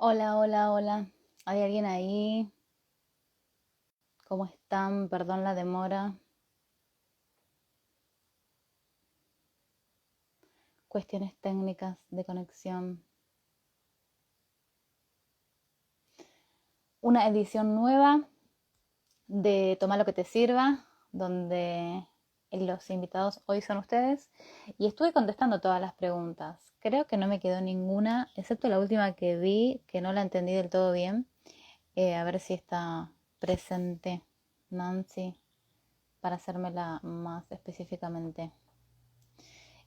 Hola, hola, hola. ¿Hay alguien ahí? ¿Cómo están? Perdón la demora. Cuestiones técnicas de conexión. Una edición nueva de Toma lo que te sirva, donde los invitados hoy son ustedes. Y estuve contestando todas las preguntas. Creo que no me quedó ninguna, excepto la última que vi, que no la entendí del todo bien. A ver si está presente Nancy para hacérmela más específicamente.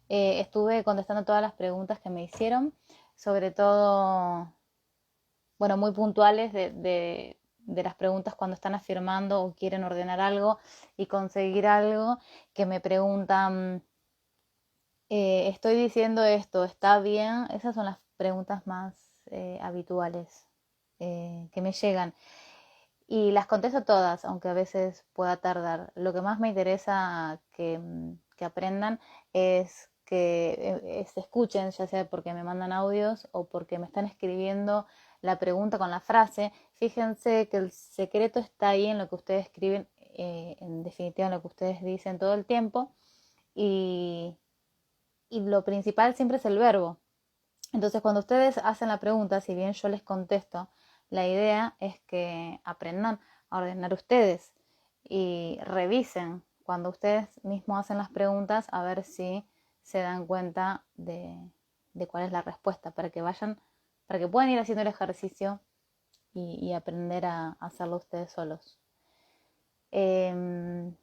Estuve contestando todas las preguntas que me hicieron, sobre todo, bueno, muy puntuales de las preguntas cuando están afirmando o quieren ordenar algo y conseguir algo, que me preguntan, estoy diciendo esto, ¿está bien? Esas son las preguntas más habituales que me llegan. Y las contesto todas, aunque a veces pueda tardar. Lo que más me interesa que aprendan es que se escuchen, ya sea porque me mandan audios o porque me están escribiendo la pregunta con la frase. Fíjense que el secreto está ahí en lo que ustedes escriben, en definitiva en lo que ustedes dicen todo el tiempo. Y, y lo principal siempre es el verbo. Entonces, cuando ustedes hacen la pregunta, si bien yo les contesto, la idea es que aprendan a ordenar ustedes y revisen cuando ustedes mismos hacen las preguntas a ver si se dan cuenta de cuál es la respuesta para que vayan, para que puedan ir haciendo el ejercicio y aprender a hacerlo ustedes solos. Me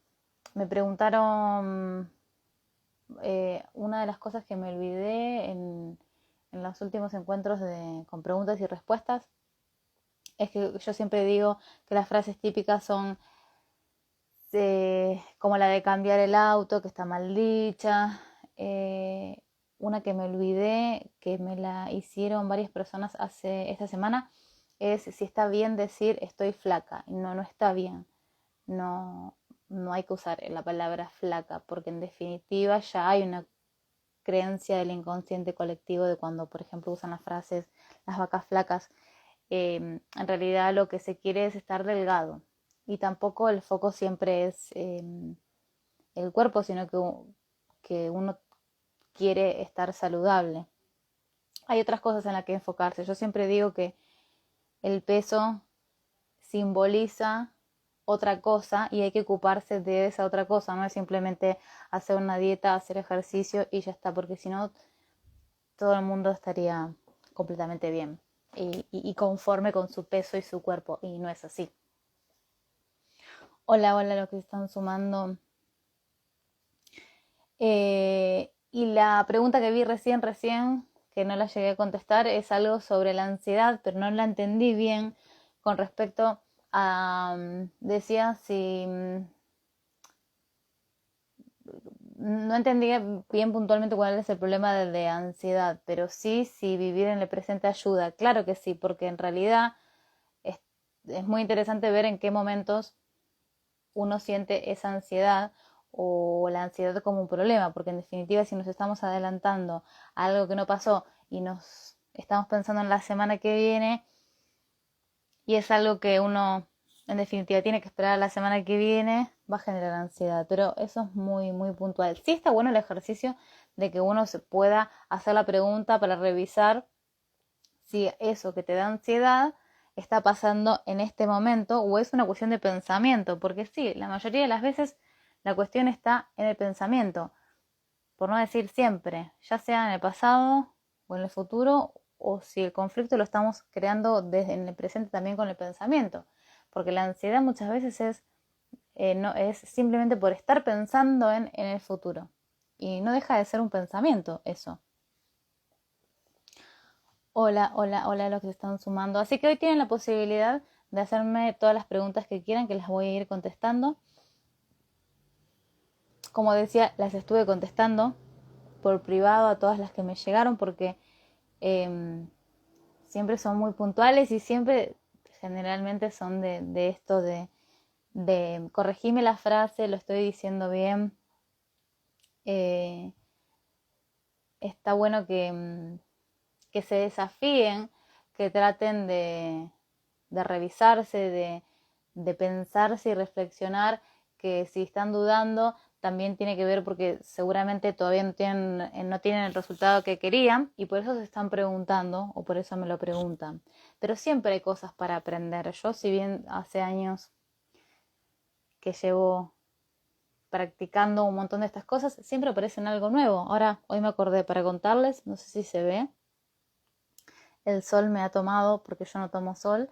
preguntaron una de las cosas que me olvidé en los últimos encuentros con preguntas y respuestas es que yo siempre digo que las frases típicas son como la de cambiar el auto, que está mal dicha. Una que me olvidé, que me la hicieron varias personas esta semana, es si está bien decir estoy flaca. No, no está bien. No, no hay que usar la palabra flaca, porque en definitiva ya hay una creencia del inconsciente colectivo de cuando, por ejemplo, usan las frases las vacas flacas. En realidad lo que se quiere es estar delgado. Y tampoco el foco siempre es el cuerpo, sino que uno quiere estar saludable. Hay otras cosas en las que enfocarse. Yo siempre digo que el peso simboliza otra cosa y hay que ocuparse de esa otra cosa, no es simplemente hacer una dieta, hacer ejercicio y ya está, porque si no todo el mundo estaría completamente bien y conforme con su peso y su cuerpo, y no es así. Hola, hola, los que se están sumando. Y la pregunta que vi recién, que no la llegué a contestar, es algo sobre la ansiedad, pero no la entendí bien con respecto a, decía si, no entendí bien puntualmente cuál es el problema de ansiedad, pero sí si vivir en el presente ayuda. Claro que sí, porque en realidad es, es muy interesante ver en qué momentos uno siente esa ansiedad o la ansiedad como un problema, porque en definitiva si nos estamos adelantando a algo que no pasó y nos estamos pensando en la semana que viene y es algo que uno en definitiva tiene que esperar a la semana que viene, va a generar ansiedad, pero eso es muy muy puntual. Sí está bueno el ejercicio de que uno se pueda hacer la pregunta para revisar si eso que te da ansiedad está pasando en este momento o es una cuestión de pensamiento, porque sí, la mayoría de las veces la cuestión está en el pensamiento, por no decir siempre, ya sea en el pasado o en el futuro, o si el conflicto lo estamos creando desde en el presente también con el pensamiento, porque la ansiedad muchas veces no, es simplemente por estar pensando en el futuro, y no deja de ser un pensamiento eso. Hola, hola, hola a los que se están sumando. Así que hoy tienen la posibilidad de hacerme todas las preguntas que quieran, que las voy a ir contestando. Como decía, las estuve contestando por privado a todas las que me llegaron porque eh, siempre son muy puntuales y siempre generalmente son de esto de corregime la frase, lo estoy diciendo bien. Está bueno que se desafíen, que traten de revisarse, de pensarse y reflexionar, que si están dudando también tiene que ver porque seguramente todavía no tienen el resultado que querían y por eso se están preguntando o por eso me lo preguntan. Pero siempre hay cosas para aprender. Yo, si bien hace años que llevo practicando un montón de estas cosas, siempre aparecen algo nuevo. Ahora, hoy me acordé para contarles, no sé si se ve, el sol me ha tomado porque yo no tomo sol,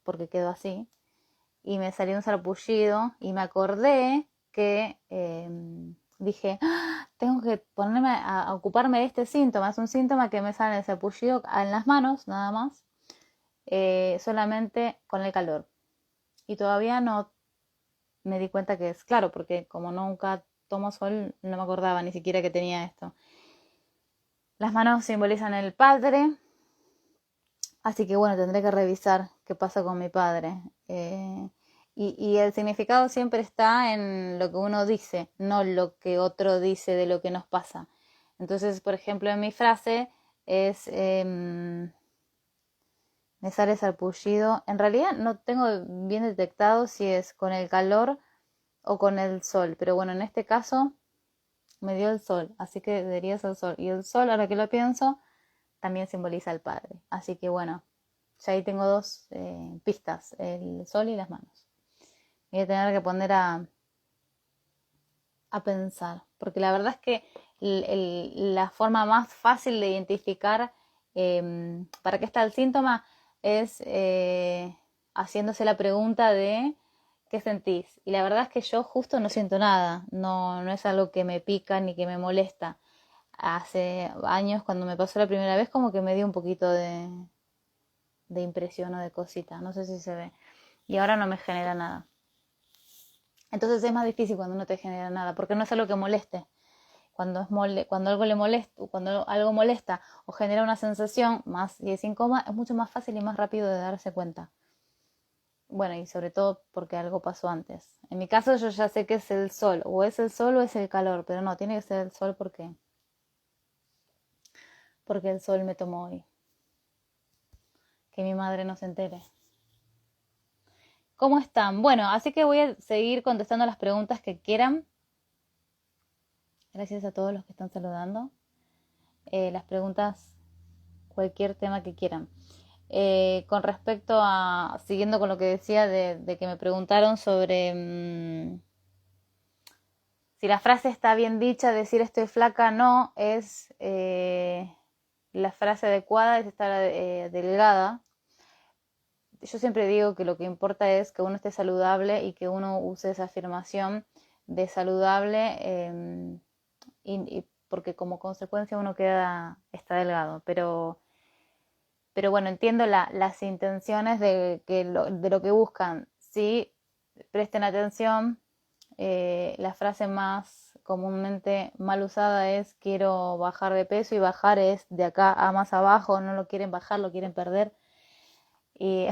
porque quedo así, y me salió un sarpullido y me acordé que dije, tengo que ponerme a ocuparme de este síntoma. Es un síntoma que me sale el sarpullido en las manos, nada más, solamente con el calor. Y todavía no me di cuenta que es claro, porque como nunca tomo sol, no me acordaba ni siquiera que tenía esto. Las manos simbolizan el padre, así que bueno, tendré que revisar qué pasa con mi padre. Y el significado siempre está en lo que uno dice, no lo que otro dice de lo que nos pasa. Entonces, por ejemplo, en mi frase es, me sale sarpullido. En realidad no tengo bien detectado si es con el calor o con el sol, pero bueno, en este caso me dio el sol, así que debería ser el sol. Y el sol, ahora que lo pienso, también simboliza al padre. Así que bueno, ya ahí tengo dos pistas, el sol y las manos. Voy a tener que poner a pensar, porque la verdad es que la forma más fácil de identificar para qué está el síntoma es haciéndose la pregunta de ¿qué sentís? Y la verdad es que yo justo no siento nada, no es algo que me pica ni que me molesta. Hace años cuando me pasó la primera vez como que me dio un poquito de impresión o de cosita, no sé si se ve. Y ahora no me genera nada. Entonces es más difícil cuando no te genera nada, porque no es algo que moleste. Cuando algo molesta o genera una sensación más y es incómoda, es mucho más fácil y más rápido de darse cuenta. Bueno, y sobre todo porque algo pasó antes. En mi caso yo ya sé que es el sol, o es el sol o es el calor, pero no, tiene que ser el sol porque el sol me tomó hoy. Que mi madre no se entere. ¿Cómo están? Bueno, así que voy a seguir contestando las preguntas que quieran. Gracias a todos los que están saludando. Las preguntas, cualquier tema que quieran. Con respecto a, siguiendo con lo que decía de que me preguntaron sobre si la frase está bien dicha, decir estoy flaca, no, es la frase adecuada es estar delgada. Yo siempre digo que lo que importa es que uno esté saludable y que uno use esa afirmación de saludable y porque como consecuencia uno está delgado, pero bueno, entiendo las intenciones de lo que buscan. Sí, presten atención, la frase más comúnmente mal usada es quiero bajar de peso y bajar es de acá a más abajo, no lo quieren bajar, lo quieren perder. Y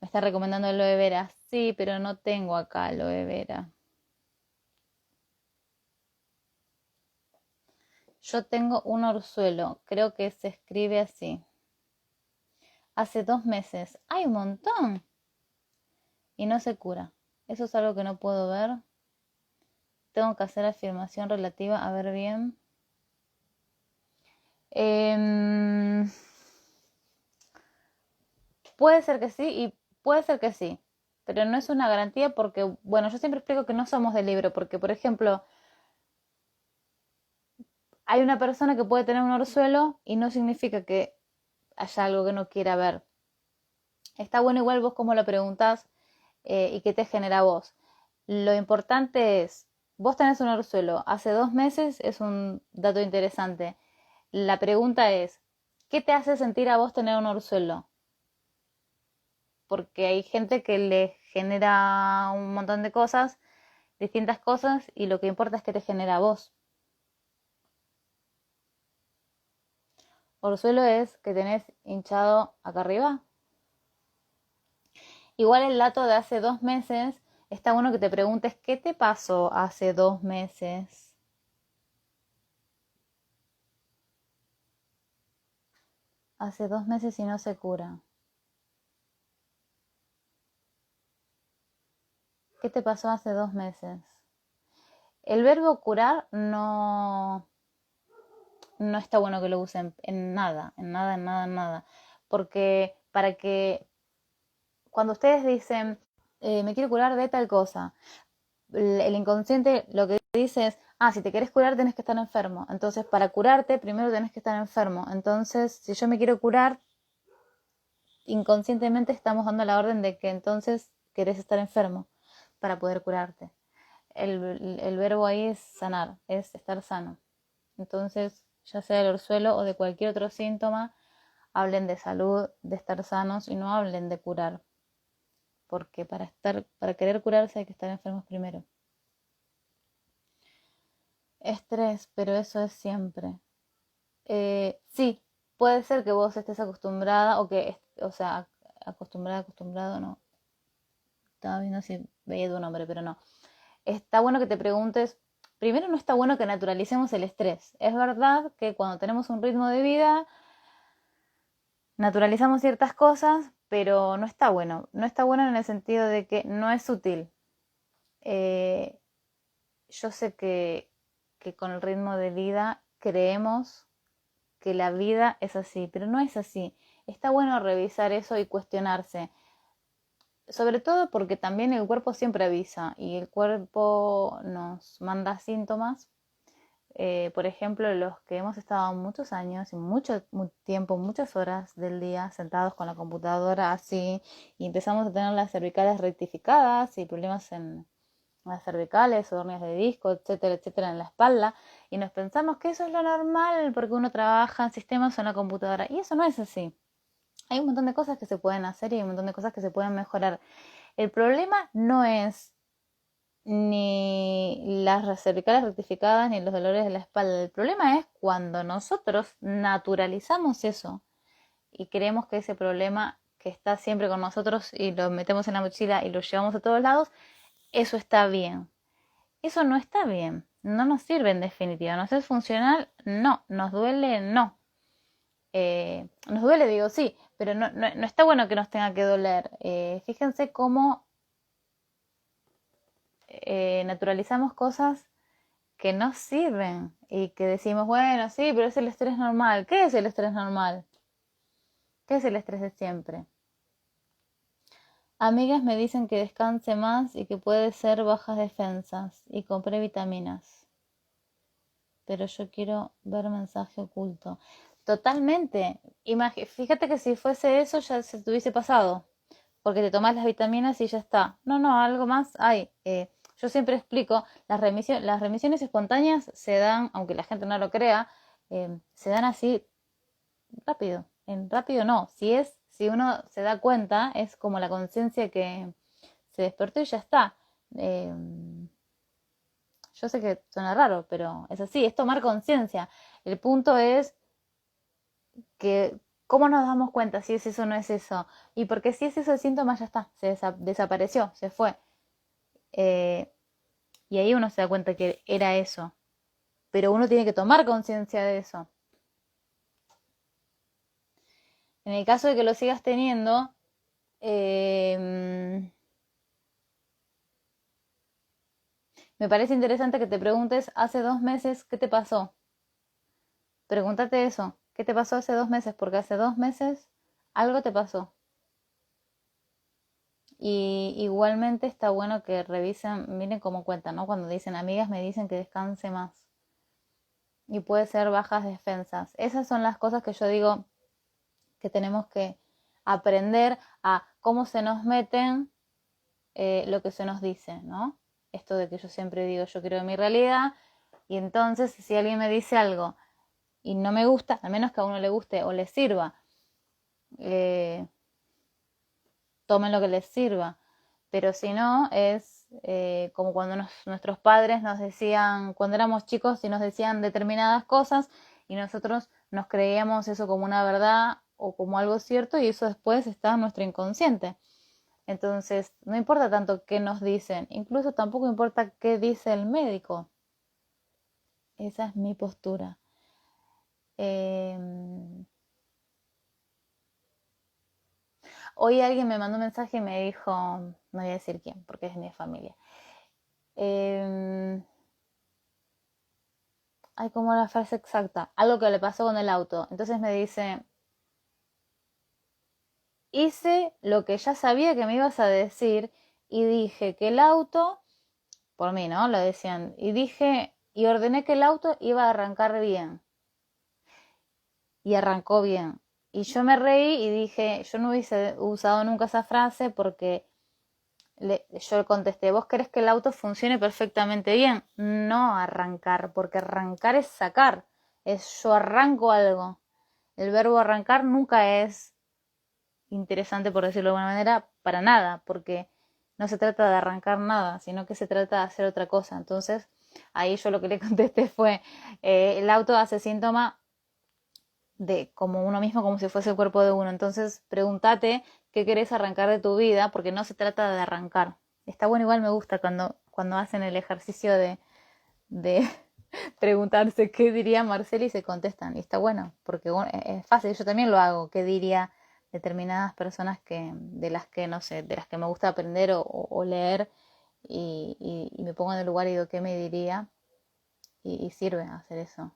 me está recomendando aloe vera. Sí, pero no tengo acá aloe vera. Yo tengo un orzuelo, creo que se escribe así. Hace 2 meses. ¡Hay un montón! Y no se cura. Eso es algo que no puedo ver. Tengo que hacer afirmación relativa a ver bien. Puede ser que sí y puede ser que sí, pero no es una garantía porque, bueno, yo siempre explico que no somos del libro, porque, por ejemplo, hay una persona que puede tener un orzuelo y no significa que haya algo que no quiera ver. Está bueno igual vos cómo lo preguntás y qué te genera a vos. Lo importante es, vos tenés un orzuelo, hace 2 meses es un dato interesante. La pregunta es, ¿qué te hace sentir a vos tener un orzuelo? Porque hay gente que le genera un montón de cosas, distintas cosas, y lo que importa es que te genera a vos. Orzuelo es que tenés hinchado acá arriba. Igual el dato de hace 2 meses, está bueno que te preguntes qué te pasó hace 2 meses. hace 2 meses y no se cura. ¿Qué te pasó hace 2 meses? El verbo curar no está bueno que lo usen en nada, en nada, en nada, en nada. Porque para que cuando ustedes dicen, me quiero curar de tal cosa, el inconsciente lo que dice es, si te quieres curar tenés que estar enfermo. Entonces, para curarte, primero tenés que estar enfermo. Entonces, si yo me quiero curar, inconscientemente estamos dando la orden de que entonces querés estar enfermo para poder curarte. El verbo ahí es sanar, es estar sano. Entonces, ya sea del orzuelo o de cualquier otro síntoma, hablen de salud, de estar sanos y no hablen de curar. Porque para querer curarse hay que estar enfermos primero. Estrés, pero eso es siempre. Sí, puede ser que vos estés acostumbrada acostumbrado, no. Estaba viendo si veía tu nombre, pero no. Está bueno que te preguntes, primero no está bueno que naturalicemos el estrés. Es verdad que cuando tenemos un ritmo de vida, naturalizamos ciertas cosas, pero no está bueno. No está bueno en el sentido de que no es útil. Yo sé que con el ritmo de vida creemos que la vida es así, pero no es así. Está bueno revisar eso y cuestionarse. Sobre todo porque también el cuerpo siempre avisa y el cuerpo nos manda síntomas. Por ejemplo, los que hemos estado muchos años y mucho tiempo, muchas horas del día sentados con la computadora así y empezamos a tener las cervicales rectificadas y problemas en las cervicales o hernias de disco, etcétera, etcétera, en la espalda y nos pensamos que eso es lo normal porque uno trabaja en sistemas o en la computadora y eso no es así. Hay un montón de cosas que se pueden hacer y hay un montón de cosas que se pueden mejorar. El problema no es ni las cervicales rectificadas ni los dolores de la espalda. El problema es cuando nosotros naturalizamos eso y creemos que ese problema que está siempre con nosotros y lo metemos en la mochila y lo llevamos a todos lados, eso está bien. Eso no está bien. No nos sirve en definitiva. ¿Nos es funcional? No. ¿Nos duele? No. Nos duele, digo, sí, pero no está bueno que nos tenga que doler. Fíjense cómo naturalizamos cosas que no sirven y que decimos, bueno, sí, pero es el estrés normal. ¿Qué es el estrés normal? ¿Qué es el estrés de siempre? Amigas me dicen que descanse más y que puede ser bajas defensas y compré vitaminas. Pero yo quiero ver mensaje oculto. Totalmente. Fíjate que si fuese eso ya se te hubiese pasado. Porque te tomas las vitaminas y ya está. No, algo más hay. Yo siempre explico, las remisiones espontáneas se dan, aunque la gente no lo crea, se dan así rápido. En rápido no. Si uno se da cuenta, es como la conciencia que se despertó y ya está. Eh, yo sé que suena raro, pero es así, es tomar conciencia. El punto es que cómo nos damos cuenta si es eso o no es eso. Y porque si es eso el síntoma, ya está, desapareció, se fue. Y ahí uno se da cuenta que era eso. Pero uno tiene que tomar conciencia de eso. En el caso de que lo sigas teniendo, me parece interesante que te preguntes hace 2 meses qué te pasó. Pregúntate eso, ¿qué te pasó hace 2 meses? Porque hace 2 meses algo te pasó. Y igualmente está bueno que revisen, miren cómo cuentan, ¿no? Cuando dicen amigas me dicen que descanse más. Y puede ser bajas defensas. Esas son las cosas que yo digo que tenemos que aprender a cómo se nos meten lo que se nos dice, ¿no? Esto de que yo siempre digo yo quiero mi realidad y entonces si alguien me dice algo y no me gusta, a menos que a uno le guste o le sirva, tomen lo que les sirva. Pero si no, es como cuando nuestros padres nos decían, cuando éramos chicos y nos decían determinadas cosas y nosotros nos creíamos eso como una verdad o como algo cierto y eso después está en nuestro inconsciente. Entonces, no importa tanto qué nos dicen, incluso tampoco importa qué dice el médico. Esa es mi postura. Hoy alguien me mandó un mensaje y me dijo, no voy a decir quién, porque es de mi familia. Ay, ¿cómo la frase exacta? Algo que le pasó con el auto. Entonces me dice, hice lo que ya sabía que me ibas a decir y dije que el auto, por mí, ¿no? Lo decían, y ordené que el auto iba a arrancar bien. Y arrancó bien. Y yo me reí y dije, yo no hubiese usado nunca esa frase porque yo le contesté, vos querés que el auto funcione perfectamente bien, no arrancar, porque arrancar es sacar, es yo arranco algo. El verbo arrancar nunca es interesante, por decirlo de alguna manera, para nada, porque no se trata de arrancar nada, sino que se trata de hacer otra cosa. Entonces, ahí yo lo que le contesté fue, el auto hace síntoma de como uno mismo, como si fuese el cuerpo de uno. Entonces, pregúntate qué querés arrancar de tu vida, porque no se trata de arrancar. Está bueno, igual me gusta cuando hacen el ejercicio de preguntarse qué diría Marcela y se contestan. Y está bueno, porque bueno, es fácil, yo también lo hago, qué diría determinadas personas de las que, no sé, de las que me gusta aprender o leer y me pongo en el lugar y digo qué me diría y sirve hacer eso.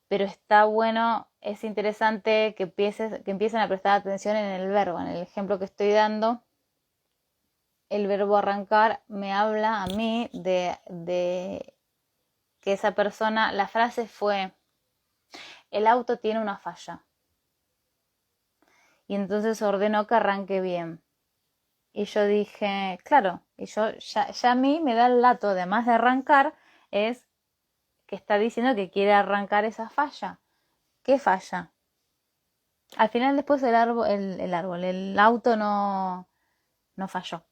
Pero está bueno, es interesante que empiecen a prestar atención en el verbo. En el ejemplo que estoy dando, el verbo arrancar me habla a mí de que esa persona, la frase fue, el auto tiene una falla. Y entonces ordenó que arranque bien. Y yo dije, claro, y yo ya a mí me da el dato, además de arrancar, es que está diciendo que quiere arrancar esa falla. ¿Qué falla? Al final después el auto no falló.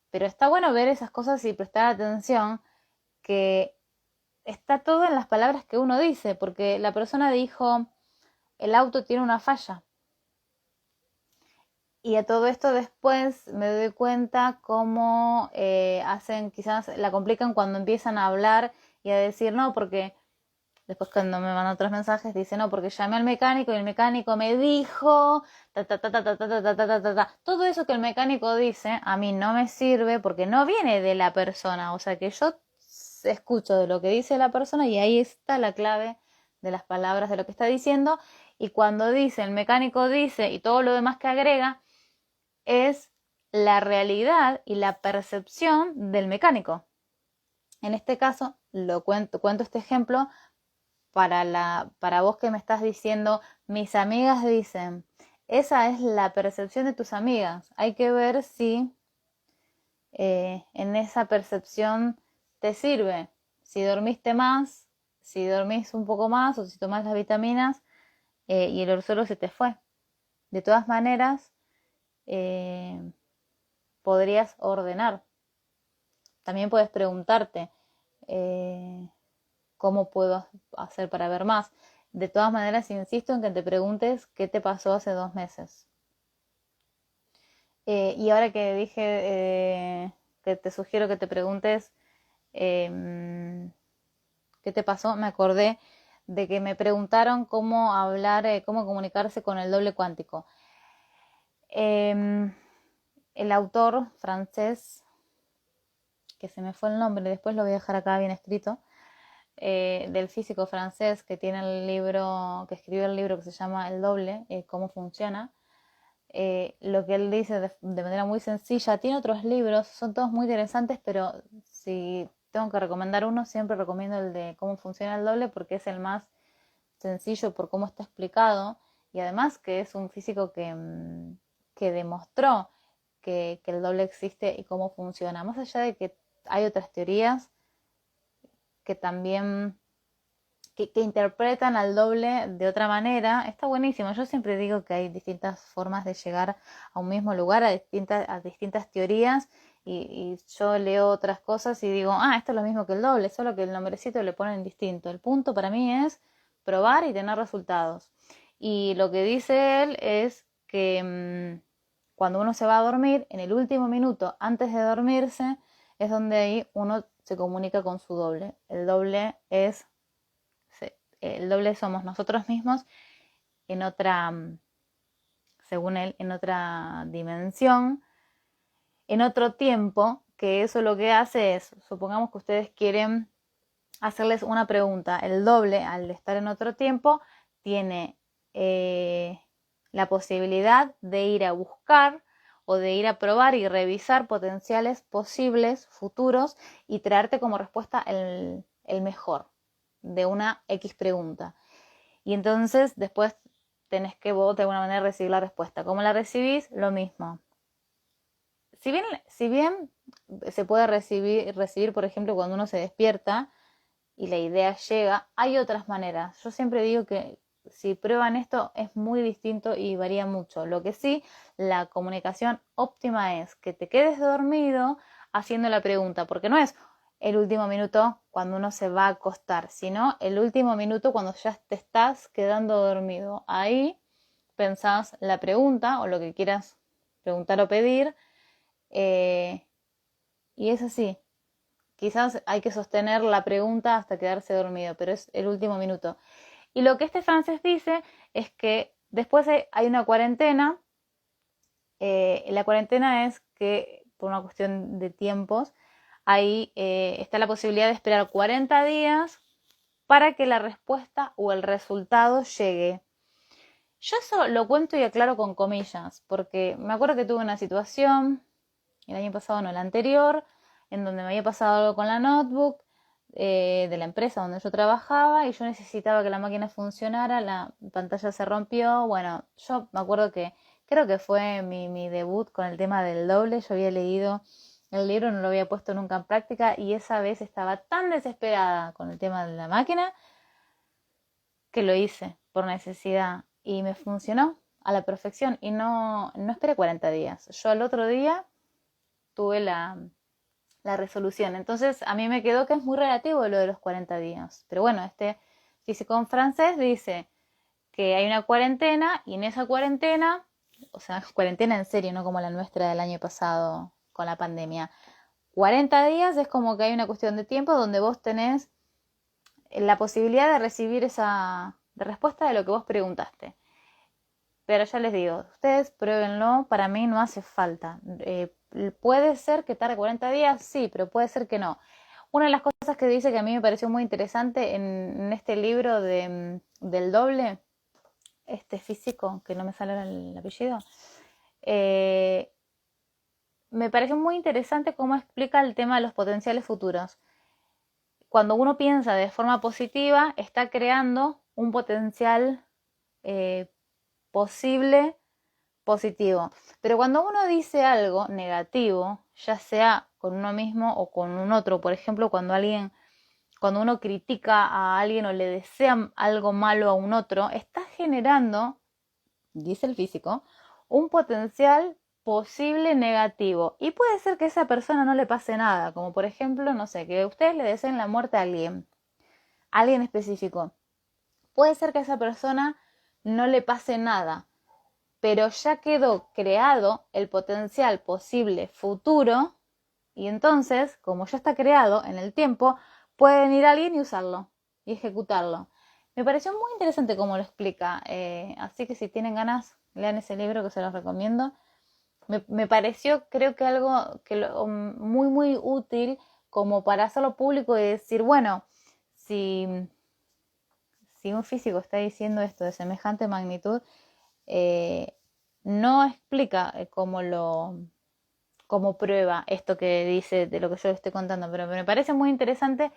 Pero está bueno ver esas cosas y prestar atención que está todo en las palabras que uno dice, porque la persona dijo, el auto tiene una falla. Y a todo esto después me doy cuenta cómo hacen, quizás la complican cuando empiezan a hablar y a decir, no, porque después cuando me mandan otros mensajes dice, no, porque llamé al mecánico y el mecánico me dijo, ta, ta, ta, ta, ta, ta, ta, ta, ta, ta, ta. Todo eso que el mecánico dice a mí no me sirve porque no viene de la persona, o sea que yo escucho de lo que dice la persona y ahí está la clave de las palabras de lo que está diciendo y cuando dice, el mecánico dice y todo lo demás que agrega, es la realidad y la percepción del mecánico. En este caso, cuento este ejemplo para vos que me estás diciendo, mis amigas dicen, esa es la percepción de tus amigas. Hay que ver si en esa percepción te sirve. Si dormiste más, si dormís un poco más o si tomás las vitaminas y el orzuelo se te fue. De todas maneras, podrías ordenar. También puedes preguntarte cómo puedo hacer para ver más. De todas maneras, insisto en que te preguntes qué te pasó hace 2 meses. Y ahora que dije que te sugiero que te preguntes qué te pasó, me acordé de que me preguntaron cómo hablar, cómo comunicarse con el doble cuántico. El autor francés, que se me fue el nombre, después lo voy a dejar acá bien escrito, del físico francés que tiene el libro, que escribió el libro que se llama El doble, cómo funciona. Lo que él dice de manera muy sencilla, tiene otros libros, son todos muy interesantes, pero si tengo que recomendar uno, siempre recomiendo el de cómo funciona el doble porque es el más sencillo por cómo está explicado y además que es un físico que demostró que el doble existe y cómo funciona. Más allá de que hay otras teorías que también que interpretan al doble de otra manera, está buenísimo. Yo siempre digo que hay distintas formas de llegar a un mismo lugar, a distintas teorías, y yo leo otras cosas y digo, esto es lo mismo que el doble, solo que el nombrecito le ponen distinto. El punto para mí es probar y tener resultados. Y lo que dice él es que cuando uno se va a dormir, en el último minuto antes de dormirse, es donde ahí uno se comunica con su doble. El doble somos nosotros mismos en otra, según él, en otra dimensión, en otro tiempo, que eso lo que hace es, supongamos que ustedes quieren hacerles una pregunta, el doble, al estar en otro tiempo, tiene la posibilidad de ir a buscar o de ir a probar y revisar potenciales posibles futuros y traerte como respuesta el mejor de una X pregunta. Y entonces después tenés que vos de alguna manera recibir la respuesta. ¿Cómo la recibís? Lo mismo. Si bien se puede recibir, por ejemplo, cuando uno se despierta y la idea llega, hay otras maneras. Yo siempre digo que si prueban esto es muy distinto y varía mucho. Lo que sí, la comunicación óptima es que te quedes dormido haciendo la pregunta, porque no es el último minuto cuando uno se va a acostar, sino el último minuto cuando ya te estás quedando dormido. Ahí pensás la pregunta o lo que quieras preguntar o pedir, y es así. Quizás hay que sostener la pregunta hasta quedarse dormido, pero es el último minuto. Y lo que este francés dice es que después hay una cuarentena. La cuarentena es que, por una cuestión de tiempos, ahí está la posibilidad de esperar 40 días para que la respuesta o el resultado llegue. Yo eso lo cuento y aclaro con comillas, porque me acuerdo que tuve una situación, el año pasado, no el anterior, en donde me había pasado algo con la notebook de la empresa donde yo trabajaba y yo necesitaba que la máquina funcionara, la pantalla se rompió. Bueno, yo me acuerdo que creo que fue mi debut con el tema del doble. Yo había leído el libro, no lo había puesto nunca en práctica y esa vez estaba tan desesperada con el tema de la máquina que lo hice por necesidad y me funcionó a la perfección y no esperé 40 días. Yo al otro día tuve la resolución. Entonces a mí me quedó que es muy relativo lo de los 40 días. Pero bueno, este físico en francés dice que hay una cuarentena y en esa cuarentena, o sea, cuarentena en serio, no como la nuestra del año pasado con la pandemia. 40 días es como que hay una cuestión de tiempo donde vos tenés la posibilidad de recibir esa respuesta de lo que vos preguntaste. Pero ya les digo, ustedes pruébenlo, para mí no hace falta. Puede ser que tarde 40 días, sí, pero puede ser que no. Una de las cosas que dice que a mí me pareció muy interesante en este libro del doble, este físico, que no me sale el apellido, eh, me pareció muy interesante cómo explica el tema de los potenciales futuros. Cuando uno piensa de forma positiva, está creando un potencial eh, posible positivo. Pero cuando uno dice algo negativo, ya sea con uno mismo o con un otro, por ejemplo, cuando uno critica a alguien o le desea algo malo a un otro, está generando, dice el físico, un potencial posible negativo. Y puede ser que a esa persona no le pase nada, como por ejemplo, no sé, que ustedes le deseen la muerte a alguien específico. Puede ser que a esa persona no le pase nada, pero ya quedó creado el potencial posible futuro y entonces, como ya está creado en el tiempo, puede venir alguien y usarlo y ejecutarlo. Me pareció muy interesante cómo lo explica, así que si tienen ganas, lean ese libro que se los recomiendo. Me pareció, creo que algo muy, muy útil como para hacerlo público y decir, bueno, si, si un físico está diciendo esto de semejante magnitud, eh, no explica cómo prueba esto que dice de lo que yo le estoy contando, pero me parece muy interesante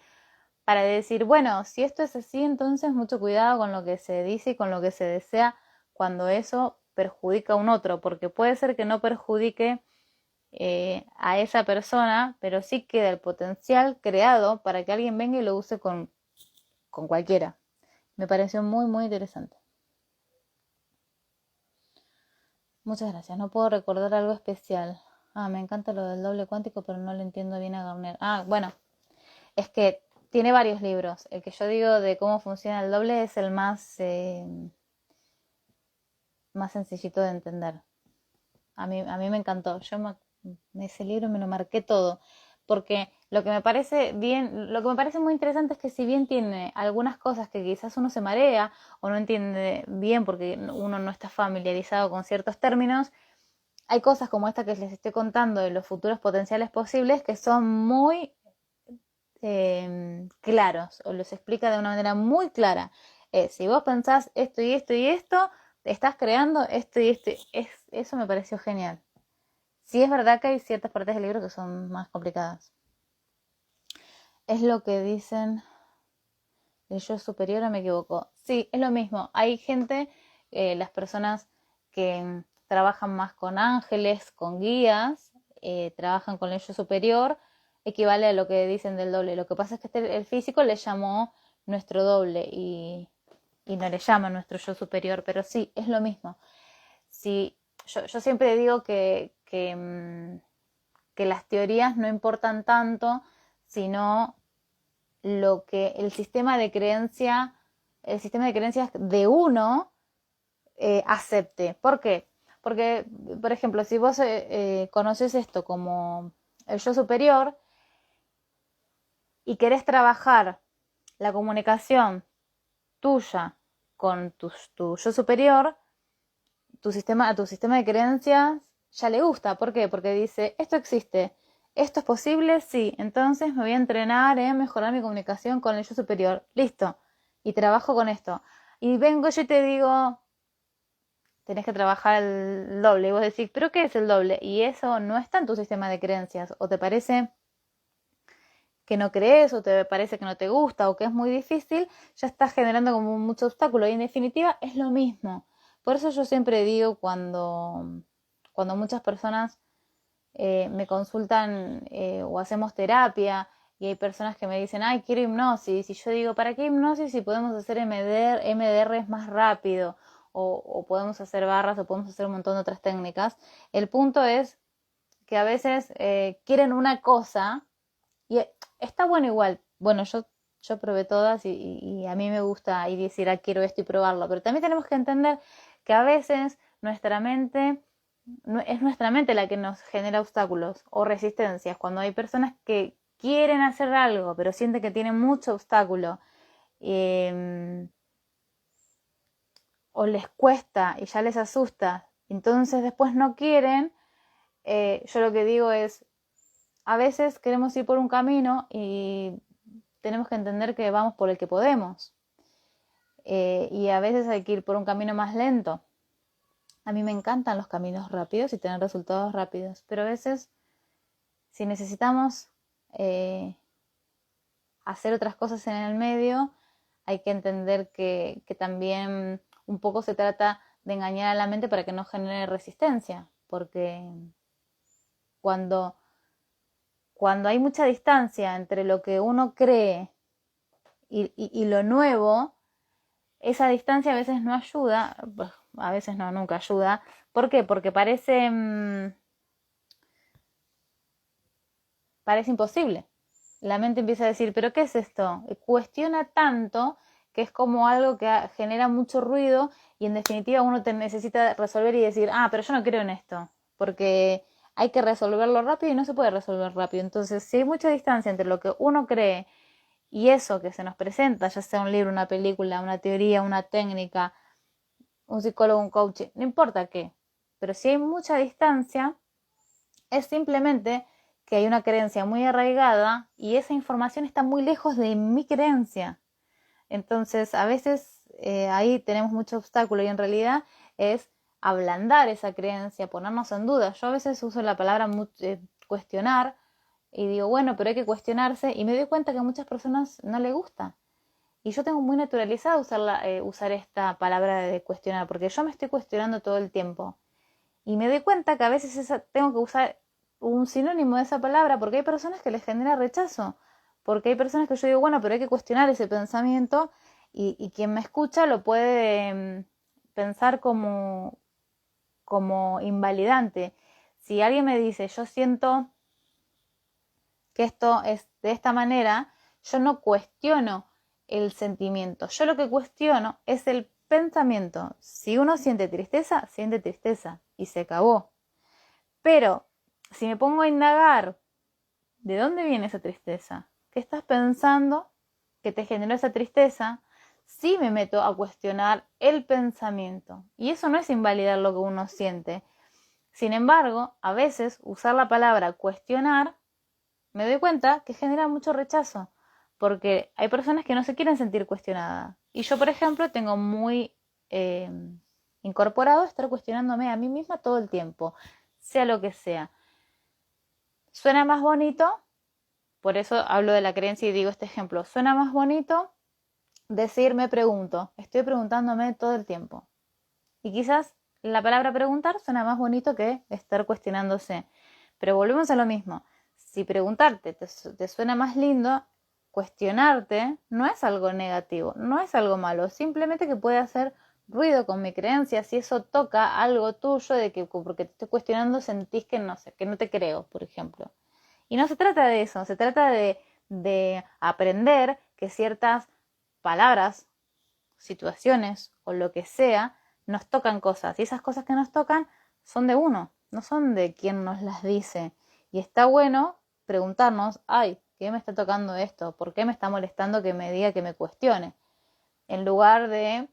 para decir, bueno, si esto es así, entonces mucho cuidado con lo que se dice y con lo que se desea cuando eso perjudica a un otro, porque puede ser que no perjudique a esa persona, pero sí queda el potencial creado para que alguien venga y lo use con cualquiera. Me pareció muy, muy interesante. Muchas gracias. No puedo recordar algo especial. Ah, me encanta lo del doble cuántico, pero no le entiendo bien a Garner. Ah, bueno, es que tiene varios libros. El que yo digo de cómo funciona el doble es el más sencillito de entender. A mí me encantó. Ese libro me lo marqué todo. Porque Lo que me parece bien, lo que me parece muy interesante es que si bien tiene algunas cosas que quizás uno se marea o no entiende bien porque uno no está familiarizado con ciertos términos, hay cosas como esta que les estoy contando de los futuros potenciales posibles que son muy claros, o los explica de una manera muy clara. Si vos pensás esto y esto y esto, estás creando esto y esto. Eso me pareció genial. Sí es verdad que hay ciertas partes del libro que son más complicadas. Es lo que dicen el yo superior o me equivoco. Sí, es lo mismo. Hay gente, las personas que trabajan más con ángeles, con guías, trabajan con el yo superior, equivale a lo que dicen del doble. Lo que pasa es que el físico le llamó nuestro doble y no le llama nuestro yo superior, pero sí, es lo mismo. Sí, yo siempre digo que las teorías no importan tanto, sino lo que el sistema de creencias de uno acepte. ¿Por qué? Porque, por ejemplo, si vos conoces esto como el yo superior y querés trabajar la comunicación tuya con tu yo superior, a tu sistema de creencias ya le gusta. ¿Por qué? Porque dice, esto existe, esto es posible, sí, entonces me voy a entrenar en mejorar mi comunicación con el yo superior. Listo. Y trabajo con esto. Y vengo yo y te digo, tenés que trabajar el doble. Y vos decís, ¿pero qué es el doble? Y eso no está en tu sistema de creencias. O te parece que no crees, o te parece que no te gusta, o que es muy difícil, ya estás generando como mucho obstáculo. Y en definitiva es lo mismo. Por eso yo siempre digo cuando muchas personas me consultan o hacemos terapia y hay personas que me dicen, ay, quiero hipnosis. Y yo digo, ¿para qué hipnosis si podemos hacer MDR más rápido? O podemos hacer barras o podemos hacer un montón de otras técnicas. El punto es que a veces quieren una cosa y está bueno igual. Bueno, yo probé todas y a mí me gusta ir y decir, ah, quiero esto y probarlo. Pero también tenemos que entender que a veces nuestra mente es nuestra mente la que nos genera obstáculos o resistencias. Cuando hay personas que quieren hacer algo, pero sienten que tienen mucho obstáculo eh, o les cuesta y ya les asusta, entonces después no quieren, yo lo que digo es, a veces queremos ir por un camino y tenemos que entender que vamos por el que podemos. Y a veces hay que ir por un camino más lento. A mí me encantan los caminos rápidos y tener resultados rápidos, pero a veces si necesitamos hacer otras cosas en el medio, hay que entender que también un poco se trata de engañar a la mente para que no genere resistencia, porque cuando, cuando hay mucha distancia entre lo que uno cree y lo nuevo, esa distancia a veces no ayuda, a veces no, nunca ayuda. ¿Por qué? Porque parece imposible. La mente empieza a decir, ¿pero qué es esto? Cuestiona tanto que es como algo que genera mucho ruido y en definitiva uno necesita resolver y decir, ah, pero yo no creo en esto, porque hay que resolverlo rápido y no se puede resolver rápido. Entonces, si hay mucha distancia entre lo que uno cree y eso que se nos presenta, ya sea un libro, una película, una teoría, una técnica, un psicólogo, un coach, no importa qué, pero si hay mucha distancia, es simplemente que hay una creencia muy arraigada y esa información está muy lejos de mi creencia. Entonces, a veces ahí tenemos mucho obstáculo y en realidad es ablandar esa creencia, ponernos en duda. Yo a veces uso la palabra cuestionar y digo, bueno, pero hay que cuestionarse y me doy cuenta que a muchas personas no le gusta. Y yo tengo muy naturalizado usar esta palabra de cuestionar, porque yo me estoy cuestionando todo el tiempo. Y me doy cuenta que a veces tengo que usar un sinónimo de esa palabra porque hay personas que les genera rechazo. Porque hay personas que yo digo, bueno, pero hay que cuestionar ese pensamiento y quien me escucha lo puede pensar como invalidante. Si alguien me dice, yo siento que esto es de esta manera, yo no cuestiono el sentimiento. Yo lo que cuestiono es el pensamiento. Si uno siente tristeza y se acabó. Pero si me pongo a indagar ¿De dónde viene esa tristeza? ¿Qué estás pensando que te generó esa tristeza? Sí me meto a cuestionar el pensamiento. Y eso no es invalidar lo que uno siente. Sin embargo, a veces usar la palabra cuestionar, me doy cuenta que genera mucho rechazo. Porque hay personas que no se quieren sentir cuestionadas. Y yo, por ejemplo, tengo muy incorporado estar cuestionándome a mí misma todo el tiempo, sea lo que sea. Suena más bonito, por eso hablo de la creencia y digo este ejemplo, suena más bonito decir me pregunto, estoy preguntándome todo el tiempo. Y quizás la palabra preguntar suena más bonito que estar cuestionándose. Pero volvemos a lo mismo. Si preguntarte te suena más lindo, cuestionarte no es algo negativo, no es algo malo, simplemente que puede hacer ruido con mi creencia si eso toca algo tuyo de que porque te estoy cuestionando sentís que no sé, que no te creo, por ejemplo. Y no se trata de eso, se trata de aprender que ciertas palabras, situaciones o lo que sea, nos tocan cosas. Y esas cosas que nos tocan son de uno, no son de quien nos las dice. Y está bueno preguntarnos, ay, ¿qué me está tocando esto? ¿Por qué me está molestando que me diga que me cuestione? En lugar de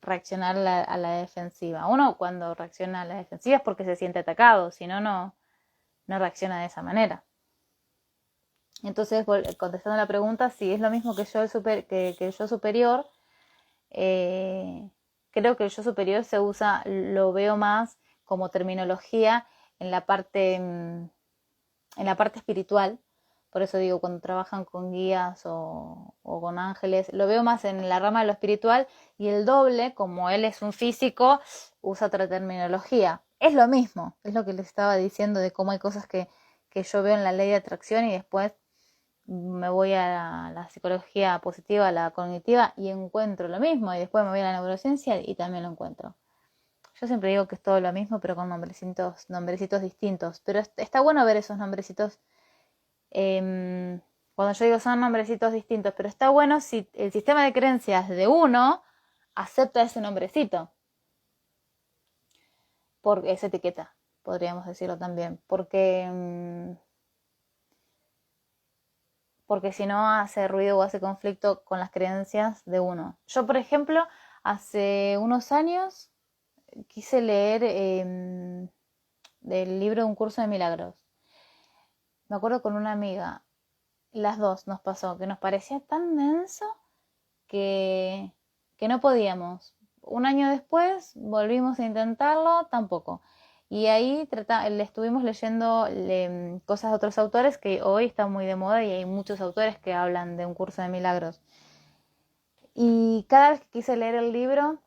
reaccionar a la defensiva. Uno cuando reacciona a la defensiva es porque se siente atacado, si no, no reacciona de esa manera. Entonces, contestando la pregunta, si es lo mismo que yo, que el yo superior, creo que el yo superior se usa, lo veo más como terminología en la parte espiritual. Por eso digo, cuando trabajan con guías o con ángeles, lo veo más en la rama de lo espiritual, y el doble, como él es un físico, usa otra terminología. Es lo mismo, es lo que les estaba diciendo de cómo hay cosas que yo veo en la ley de atracción y después me voy a la psicología positiva, a la cognitiva, y encuentro lo mismo, y después me voy a la neurociencia y también lo encuentro. Yo siempre digo que es todo lo mismo, pero con nombrecitos distintos. Pero está bueno ver esos nombrecitos. Cuando yo digo son nombrecitos distintos, pero está bueno si el sistema de creencias de uno acepta ese nombrecito. Por esa etiqueta, podríamos decirlo también. Porque si no hace ruido o hace conflicto con las creencias de uno. Yo, por ejemplo, hace unos años quise leer del libro de un curso de milagros. Me acuerdo con una amiga, las dos nos pasó, que nos parecía tan denso que, que no podíamos. Un año después volvimos a intentarlo, tampoco. Y ahí le estuvimos leyendo cosas de otros autores que hoy están muy de moda y hay muchos autores que hablan de un curso de milagros. Y cada vez que quise leer el libro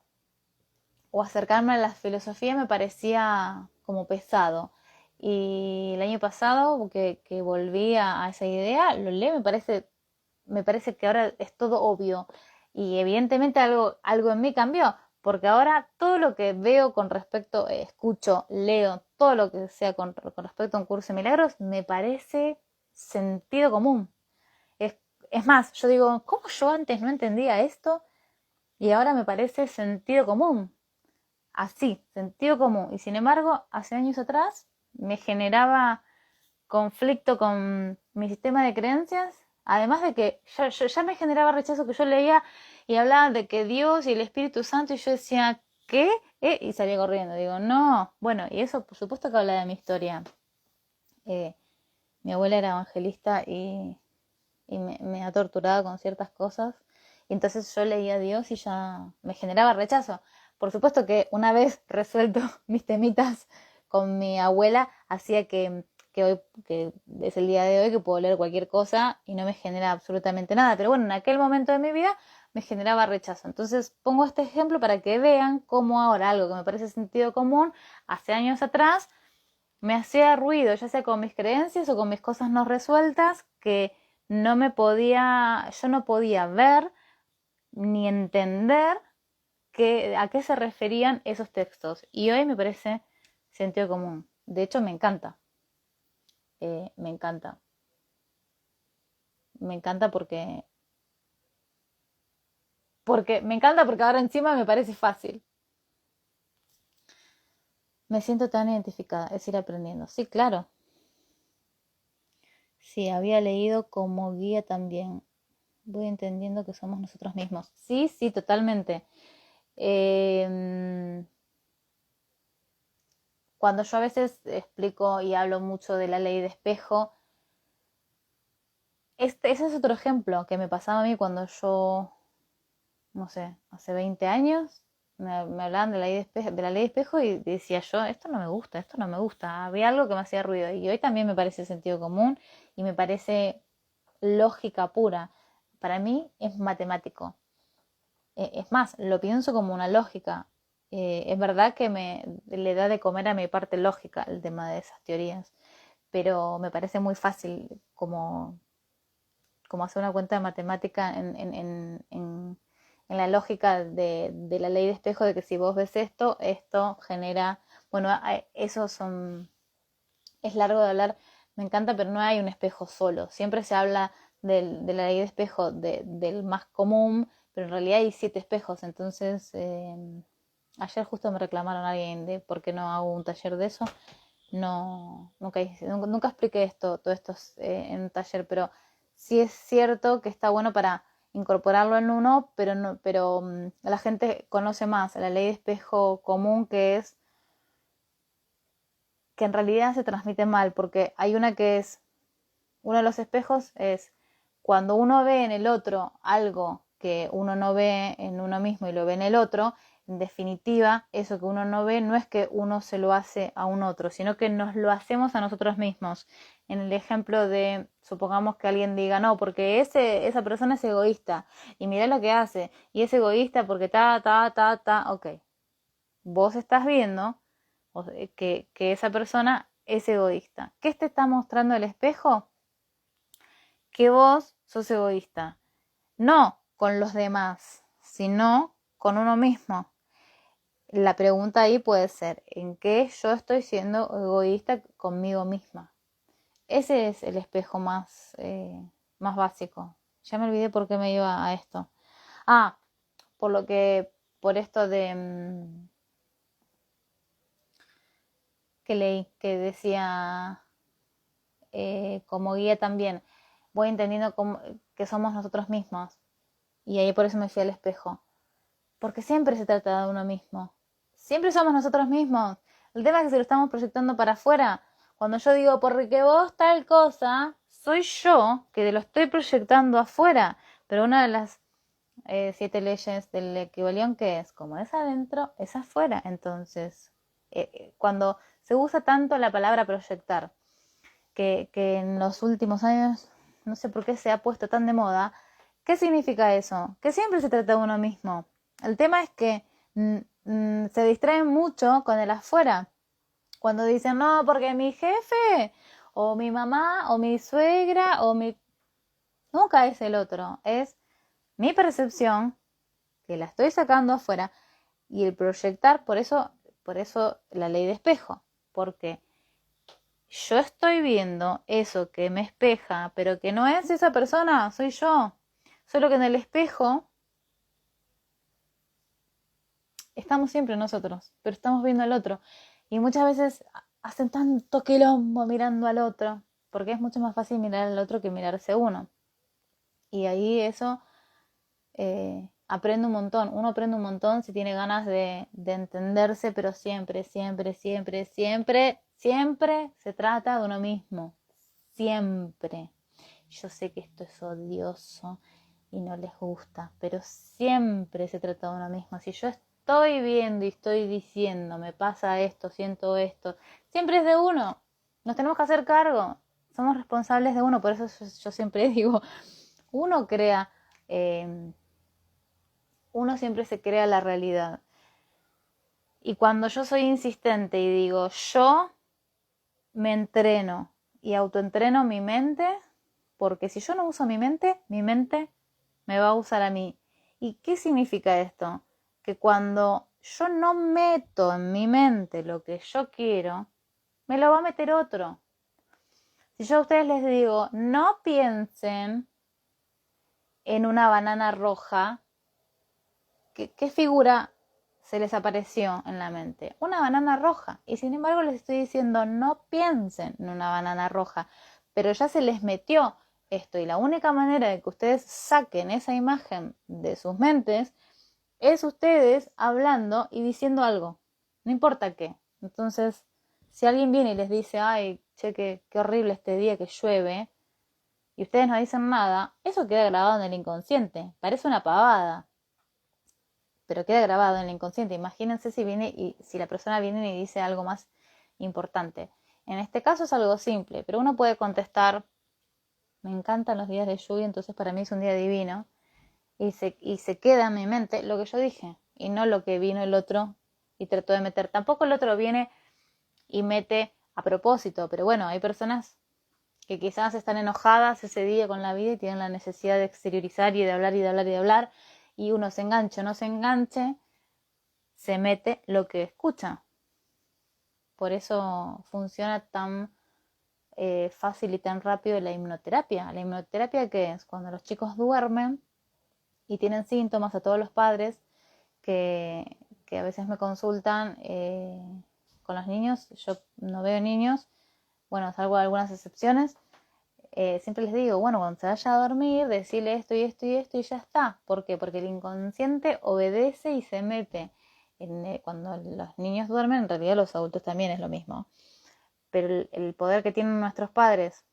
o acercarme a la filosofía me parecía como pesado. Y el año pasado que volví a esa idea, lo leí, me parece que ahora es todo obvio. Y evidentemente algo en mí cambió, porque ahora todo lo que veo con respecto, escucho, leo, todo lo que sea con respecto a un curso de milagros, me parece sentido común. Es, es más, yo digo, ¿cómo yo antes no entendía esto? Y ahora me parece sentido común. Así, sentido común. Y sin embargo, hace años atrás me generaba conflicto con mi sistema de creencias, además de que ya me generaba rechazo, que yo leía y hablaban de que Dios y el Espíritu Santo, y yo decía, ¿qué? Y salía corriendo, digo, no. Bueno, y eso por supuesto que habla de mi historia. Mi abuela era evangelista y me ha torturado con ciertas cosas, y entonces yo leía a Dios y ya me generaba rechazo. Por supuesto que una vez resuelto mis temitas con mi abuela, hacía que hoy, que es el día de hoy, que puedo leer cualquier cosa y no me genera absolutamente nada. Pero bueno, en aquel momento de mi vida me generaba rechazo. Entonces pongo este ejemplo para que vean cómo ahora algo que me parece sentido común, hace años atrás, me hacía ruido, ya sea con mis creencias o con mis cosas no resueltas, que yo no podía ver ni entender a qué se referían esos textos. Y hoy me parece sentido común. De hecho, me encanta. Me encanta. Me encanta porque me encanta porque ahora encima me parece fácil. Me siento tan identificada, es ir aprendiendo. Sí, claro. Sí, había leído como guía también. Voy entendiendo que somos nosotros mismos. Sí, sí, totalmente. Em, Cuando yo a veces explico y hablo mucho de la ley de espejo, ese es otro ejemplo que me pasaba a mí cuando yo, no sé, hace 20 años, me hablaban de la ley de espejo y decía yo, esto no me gusta, esto no me gusta. Había algo que me hacía ruido y hoy también me parece sentido común y me parece lógica pura. Para mí es matemático. Es más, lo pienso como una lógica. Es verdad que le da de comer a mi parte lógica el tema de esas teorías, pero me parece muy fácil como hacer una cuenta de matemática en la lógica de la ley de espejo, de que si vos ves esto, esto genera, bueno, eso es largo de hablar, me encanta, pero no hay un espejo solo, siempre se habla de la ley de espejo del más común, pero en realidad hay 7 espejos, entonces ayer justo me reclamaron a alguien de por qué no hago un taller de eso, no, nunca expliqué todo esto en un taller, pero sí es cierto que está bueno para incorporarlo en uno, pero no, pero la gente conoce más la ley de espejo común, que es que en realidad se transmite mal, porque hay una que es, uno de los espejos es cuando uno ve en el otro algo que uno no ve en uno mismo y lo ve en el otro, en definitiva, eso que uno no ve no es que uno se lo hace a un otro, sino que nos lo hacemos a nosotros mismos. En el ejemplo de, supongamos que alguien diga, no, porque esa persona es egoísta, y mira lo que hace, y es egoísta porque ok. Vos estás viendo que esa persona es egoísta. ¿Qué te está mostrando el espejo? Que vos sos egoísta. No con los demás, sino con uno mismo. La pregunta ahí puede ser, ¿en qué yo estoy siendo egoísta conmigo misma? Ese es el espejo más básico. Ya me olvidé por qué me iba a esto. Ah, por esto de que leí, que decía como guía también, voy entendiendo que somos nosotros mismos. Y ahí por eso me fui al espejo. Porque siempre se trata de uno mismo. Siempre somos nosotros mismos. El tema es que si lo estamos proyectando para afuera, cuando yo digo, porque vos tal cosa, soy yo que lo estoy proyectando afuera. Pero una de las 7 leyes del equivalión, que es, como es adentro, es afuera. Entonces, cuando se usa tanto la palabra proyectar, que en los últimos años, no sé por qué se ha puesto tan de moda, ¿qué significa eso? Que siempre se trata de uno mismo. El tema es que se distraen mucho con el afuera. Cuando dicen, no, porque mi jefe, o mi mamá, o mi suegra, o mi... Nunca es el otro, es mi percepción, que la estoy sacando afuera, y el proyectar, por eso la ley de espejo, porque yo estoy viendo eso que me espeja, pero que no es esa persona, soy yo. Solo que en el espejo estamos siempre nosotros, pero estamos viendo al otro. Y muchas veces hacen tanto quilombo mirando al otro, porque es mucho más fácil mirar al otro que mirarse uno. Y ahí eso aprende un montón. Uno aprende un montón si tiene ganas de entenderse, pero siempre, siempre, siempre, siempre, siempre se trata de uno mismo. Siempre. Yo sé que esto es odioso y no les gusta, pero siempre se trata de uno mismo. Si yo estoy viendo y estoy diciendo, me pasa esto, siento esto, siempre es de uno. Nos tenemos que hacer cargo. Somos responsables de uno. Por eso yo siempre digo, uno crea, eh, uno siempre se crea la realidad. Y cuando yo soy insistente y digo, yo me entreno y autoentreno mi mente, porque si yo no uso mi mente me va a usar a mí. ¿Y qué significa esto? Que cuando yo no meto en mi mente lo que yo quiero, me lo va a meter otro. Si yo a ustedes les digo, no piensen en una banana roja, ¿qué figura se les apareció en la mente? Una banana roja. Y sin embargo les estoy diciendo, no piensen en una banana roja. pero ya se les metió esto y la única manera de que ustedes saquen esa imagen de sus mentes es ustedes hablando y diciendo algo, no importa qué. Entonces, si alguien viene y les dice, ay, che, qué horrible este día que llueve, y ustedes no dicen nada, eso queda grabado en el inconsciente. Parece una pavada, pero queda grabado en el inconsciente. Imagínense si la persona viene y dice algo más importante. En este caso es algo simple, pero uno puede contestar, me encantan los días de lluvia, entonces para mí es un día divino, y se queda en mi mente lo que yo dije, y no lo que vino el otro y trató de meter. Tampoco el otro viene y mete a propósito, pero bueno, hay personas que quizás están enojadas ese día con la vida y tienen la necesidad de exteriorizar y de hablar y de hablar y de hablar, y uno se enganche o no se enganche, se mete lo que escucha. Por eso funciona tan fácil y tan rápido la hipnoterapia. ¿La hipnoterapia qué es? Cuando los chicos duermen y tienen síntomas, a todos los padres que a veces me consultan con los niños, yo no veo niños, bueno, salvo algunas excepciones, siempre les digo, bueno, cuando se vaya a dormir, decirle esto y esto y esto y ya está. ¿Por qué? Porque el inconsciente obedece y se mete. Cuando los niños duermen, en realidad los adultos también es lo mismo. Pero el poder que tienen nuestros padres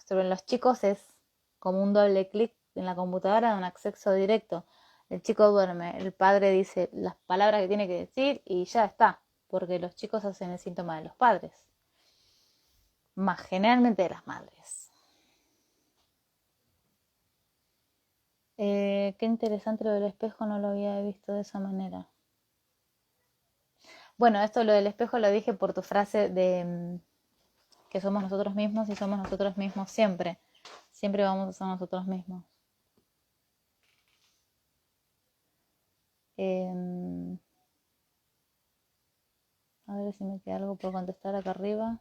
sobre los chicos es como un doble clic en la computadora de un acceso directo. El chico duerme, el padre dice las palabras que tiene que decir y ya está, porque los chicos hacen el síntoma de los padres, más generalmente de las madres. Qué interesante lo del espejo, no lo había visto de esa manera. Bueno, esto lo del espejo lo dije por tu frase de que somos nosotros mismos y somos nosotros mismos siempre. Siempre vamos a ser nosotros mismos. A ver si me queda algo por contestar acá arriba.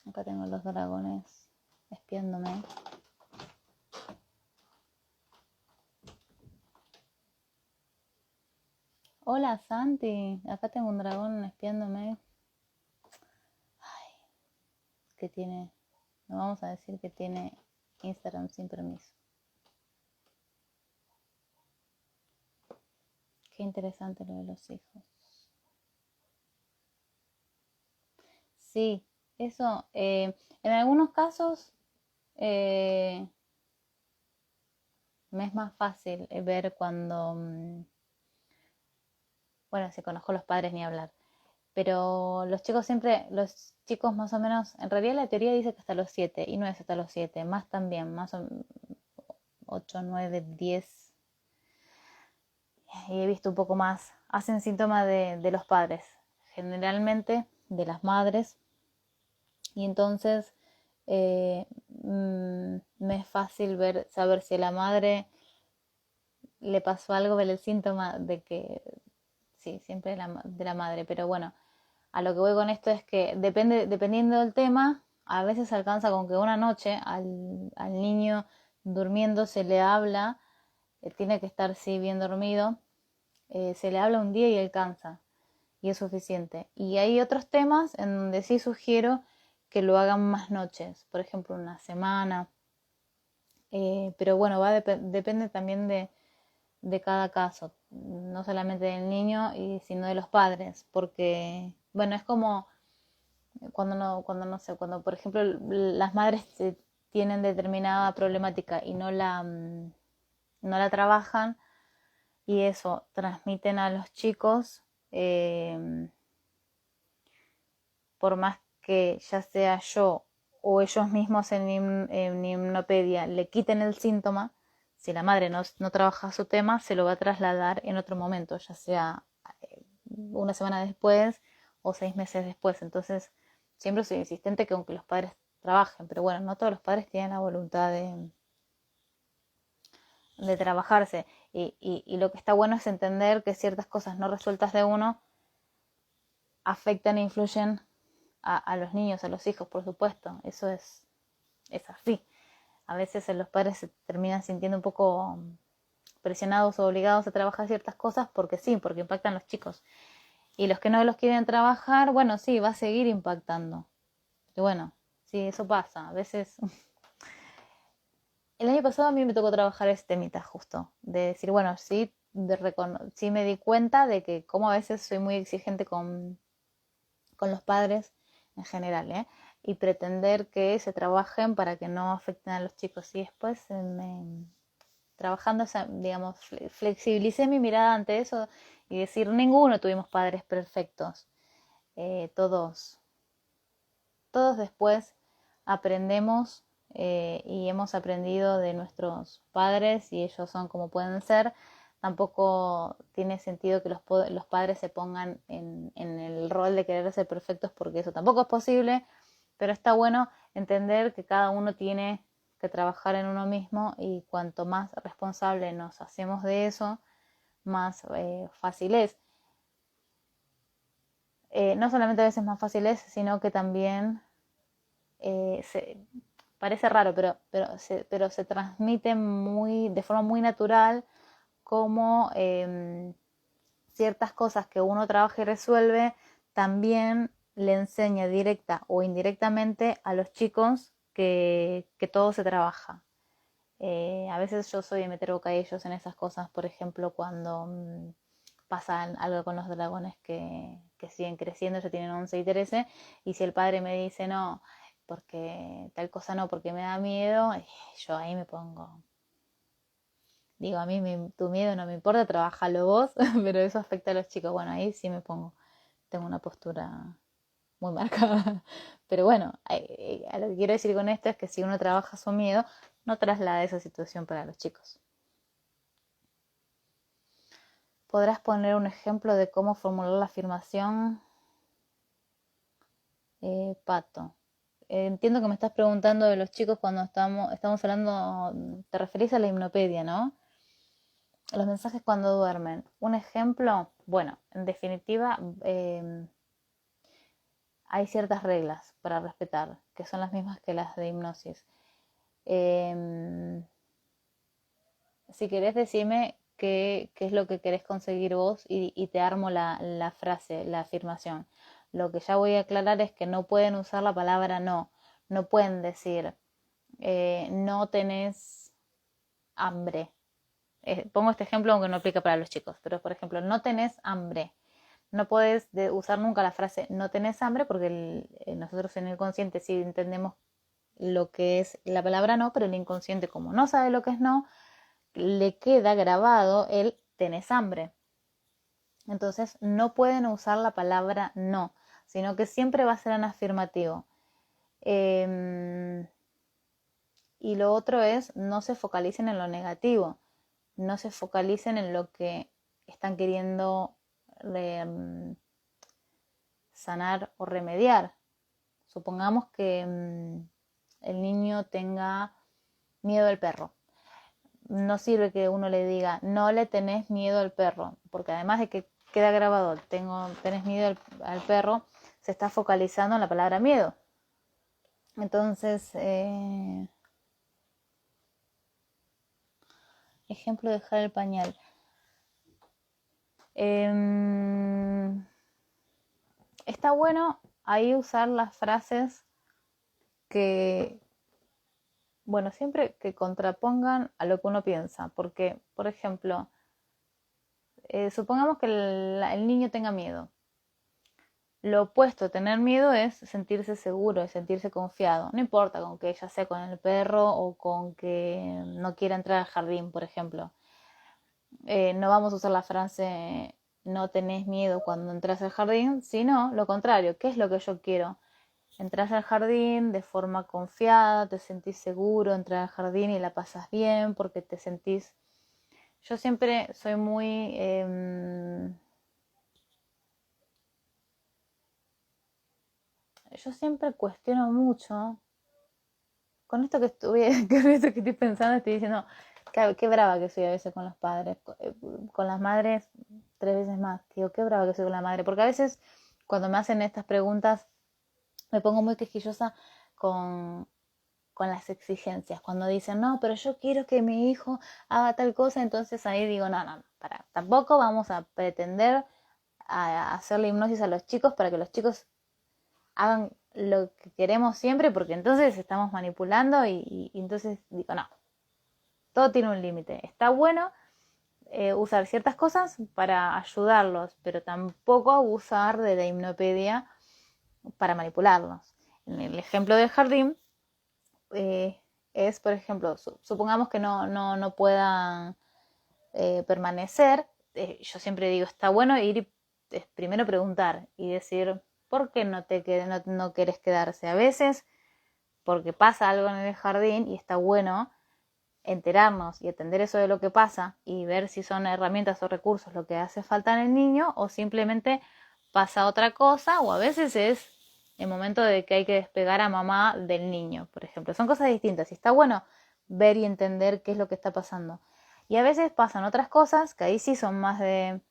Acá tengo los dragones espiándome. Hola Santi, acá tengo un dragón espiándome. Ay, que tiene, no vamos a decir que tiene Instagram sin permiso. Qué interesante lo de los hijos. Sí, eso, en algunos casos me es más fácil ver cuando, bueno, si conozco los padres ni hablar, pero los chicos más o menos, en realidad la teoría dice que hasta los 7, y no es hasta los 7, más también, más o 8, 9, 10, y he visto un poco más, hacen síntoma de los padres, generalmente de las madres, y entonces me es fácil saber si a la madre le pasó algo, ver el síntoma de que, sí, siempre de la madre, pero bueno, a lo que voy con esto es que dependiendo del tema, a veces alcanza con que una noche al niño durmiendo se le habla, tiene que estar sí bien dormido, se le habla un día y alcanza, y es suficiente. Y hay otros temas en donde sí sugiero que lo hagan más noches, por ejemplo una semana, pero bueno, depende también de cada caso, no solamente del niño, sino de los padres, porque, bueno, es como cuando por ejemplo las madres tienen determinada problemática y no la trabajan, y eso transmiten a los chicos, por más que ya sea yo o ellos mismos en hipnopedia le quiten el síntoma, si la madre no trabaja su tema, se lo va a trasladar en otro momento, ya sea una semana después o 6 meses después. Entonces, siempre soy insistente que aunque los padres trabajen, pero bueno, no todos los padres tienen la voluntad de trabajarse. Y lo que está bueno es entender que ciertas cosas no resueltas de uno afectan e influyen a los niños, a los hijos, por supuesto. Eso es así. A veces los padres se terminan sintiendo un poco presionados o obligados a trabajar ciertas cosas porque sí, porque impactan a los chicos. Y los que no los quieren trabajar, bueno, sí, va a seguir impactando. Y bueno, sí, eso pasa. A veces, el año pasado a mí me tocó trabajar este temita justo, de decir, bueno, sí, sí me di cuenta de que como a veces soy muy exigente con los padres en general, ¿eh? Y pretender que se trabajen para que no afecten a los chicos. Y después trabajando, digamos, flexibilicé mi mirada ante eso y decir, ninguno tuvimos padres perfectos. Todos después aprendemos y hemos aprendido de nuestros padres y ellos son como pueden ser. Tampoco tiene sentido que los padres se pongan en el rol de querer ser perfectos porque eso tampoco es posible, pero está bueno entender que cada uno tiene que trabajar en uno mismo y cuanto más responsable nos hacemos de eso, más fácil es. No solamente a veces más fácil es, sino que también parece raro, pero se transmite de forma muy natural como ciertas cosas que uno trabaja y resuelve también le enseña directa o indirectamente a los chicos que todo se trabaja. A veces yo soy de meter bocadillos en esas cosas, por ejemplo, cuando pasa algo con los dragones que siguen creciendo, ya tienen 11 y 13, y si el padre me dice no, porque tal cosa no, porque me da miedo, yo ahí me pongo. Digo, a mí tu miedo no me importa, trabajalo vos, pero eso afecta a los chicos. Bueno, ahí sí me pongo, tengo una postura muy marcada. Pero bueno, a lo que quiero decir con esto es que si uno trabaja su miedo, no traslada esa situación para los chicos. ¿Podrás poner un ejemplo de cómo formular la afirmación? Pato. Entiendo que me estás preguntando de los chicos cuando estamos hablando, te referís a la hipnopedia, ¿no? Los mensajes cuando duermen. Un ejemplo, bueno, en definitiva, hay ciertas reglas para respetar, que son las mismas que las de hipnosis. Si querés decirme qué es lo que querés conseguir vos y te armo la frase, la afirmación. Lo que ya voy a aclarar es que no pueden usar la palabra no. No pueden decir no tenés hambre. Pongo este ejemplo aunque no aplica para los chicos, pero por ejemplo, no tenés hambre. No puedes usar nunca la frase no tenés hambre porque nosotros en el consciente sí entendemos lo que es la palabra no, pero el inconsciente como no sabe lo que es no, le queda grabado el tenés hambre. Entonces no pueden usar la palabra no, sino que siempre va a ser un afirmativo. Y lo otro es no se focalicen en lo negativo, no se focalicen en lo que están queriendo sanar o remediar. Supongamos que el niño tenga miedo al perro. No sirve que uno le diga, no le tenés miedo al perro, porque además de que queda grabado, tenés miedo al perro, se está focalizando en la palabra miedo. Entonces, ejemplo, dejar el pañal. Está bueno ahí usar las frases que, bueno, siempre que contrapongan a lo que uno piensa, porque, por ejemplo, supongamos que el niño tenga miedo. Lo opuesto a tener miedo es sentirse seguro, es sentirse confiado. No importa con que ya sea con el perro o con que no quiera entrar al jardín, por ejemplo. No vamos a usar la frase no tenés miedo cuando entras al jardín, sino lo contrario. ¿Qué es lo que yo quiero? Entras al jardín de forma confiada, te sentís seguro, entrar al jardín y la pasas bien porque te sentís... Yo siempre soy muy... yo siempre cuestiono mucho con esto que estoy pensando, estoy diciendo qué brava que soy a veces con los padres, con las madres 3 veces más. Digo, qué brava que soy con la madre, porque a veces cuando me hacen estas preguntas me pongo muy quisquillosa con con las exigencias. Cuando dicen, no, pero yo quiero que mi hijo haga tal cosa, entonces ahí digo, no, para, tampoco vamos a pretender a hacerle hipnosis a los chicos para que los chicos hagan lo que queremos siempre, porque entonces estamos manipulando y entonces digo, no, todo tiene un límite. Está bueno usar ciertas cosas para ayudarlos, pero tampoco abusar de la hipnopedia para manipularlos. En el ejemplo del jardín, es, por ejemplo, supongamos que no puedan permanecer. Yo siempre digo, está bueno ir y primero preguntar y decir, ¿por qué no querés quedarse? A veces porque pasa algo en el jardín y está bueno enterarnos y entender eso de lo que pasa y ver si son herramientas o recursos lo que hace falta en el niño, o simplemente pasa otra cosa, o a veces es el momento de que hay que despegar a mamá del niño, por ejemplo. Son cosas distintas y está bueno ver y entender qué es lo que está pasando. Y a veces pasan otras cosas que ahí sí son más de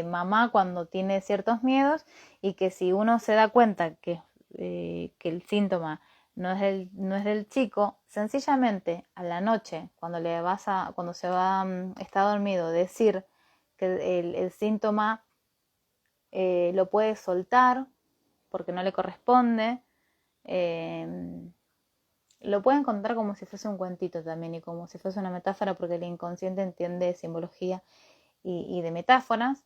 mamá cuando tiene ciertos miedos, y que si uno se da cuenta que el síntoma no es del chico, sencillamente a la noche, cuando se va, está dormido, decir que el síntoma lo puede soltar porque no le corresponde. eh, lo pueden contar como si fuese un cuentito también y como si fuese una metáfora, porque el inconsciente entiende simbología y de metáforas,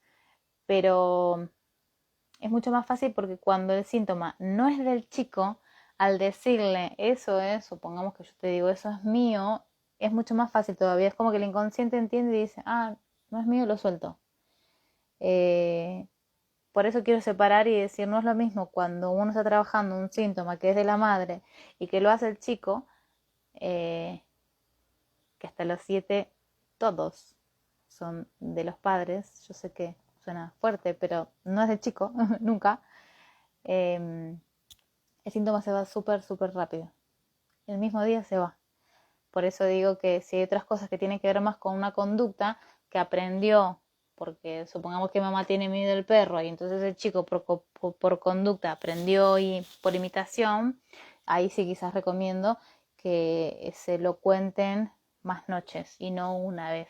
pero es mucho más fácil porque cuando el síntoma no es del chico, al decirle eso es, supongamos que yo te digo eso es mío, es mucho más fácil todavía. Es como que el inconsciente entiende y dice, ah, no es mío, lo suelto. Eh, por eso quiero separar y decir, no es lo mismo cuando uno está trabajando un síntoma que es de la madre y que lo hace el chico, eh, que hasta los 7 todos son de los padres. Yo sé que suena fuerte, pero no es del chico, nunca. El síntoma se va súper, súper rápido. El mismo día se va. Por eso digo que si hay otras cosas que tienen que ver más con una conducta que aprendió, porque supongamos que mamá tiene miedo del perro y entonces el chico por conducta aprendió y por imitación, ahí sí quizás recomiendo que se lo cuenten más noches y no una vez.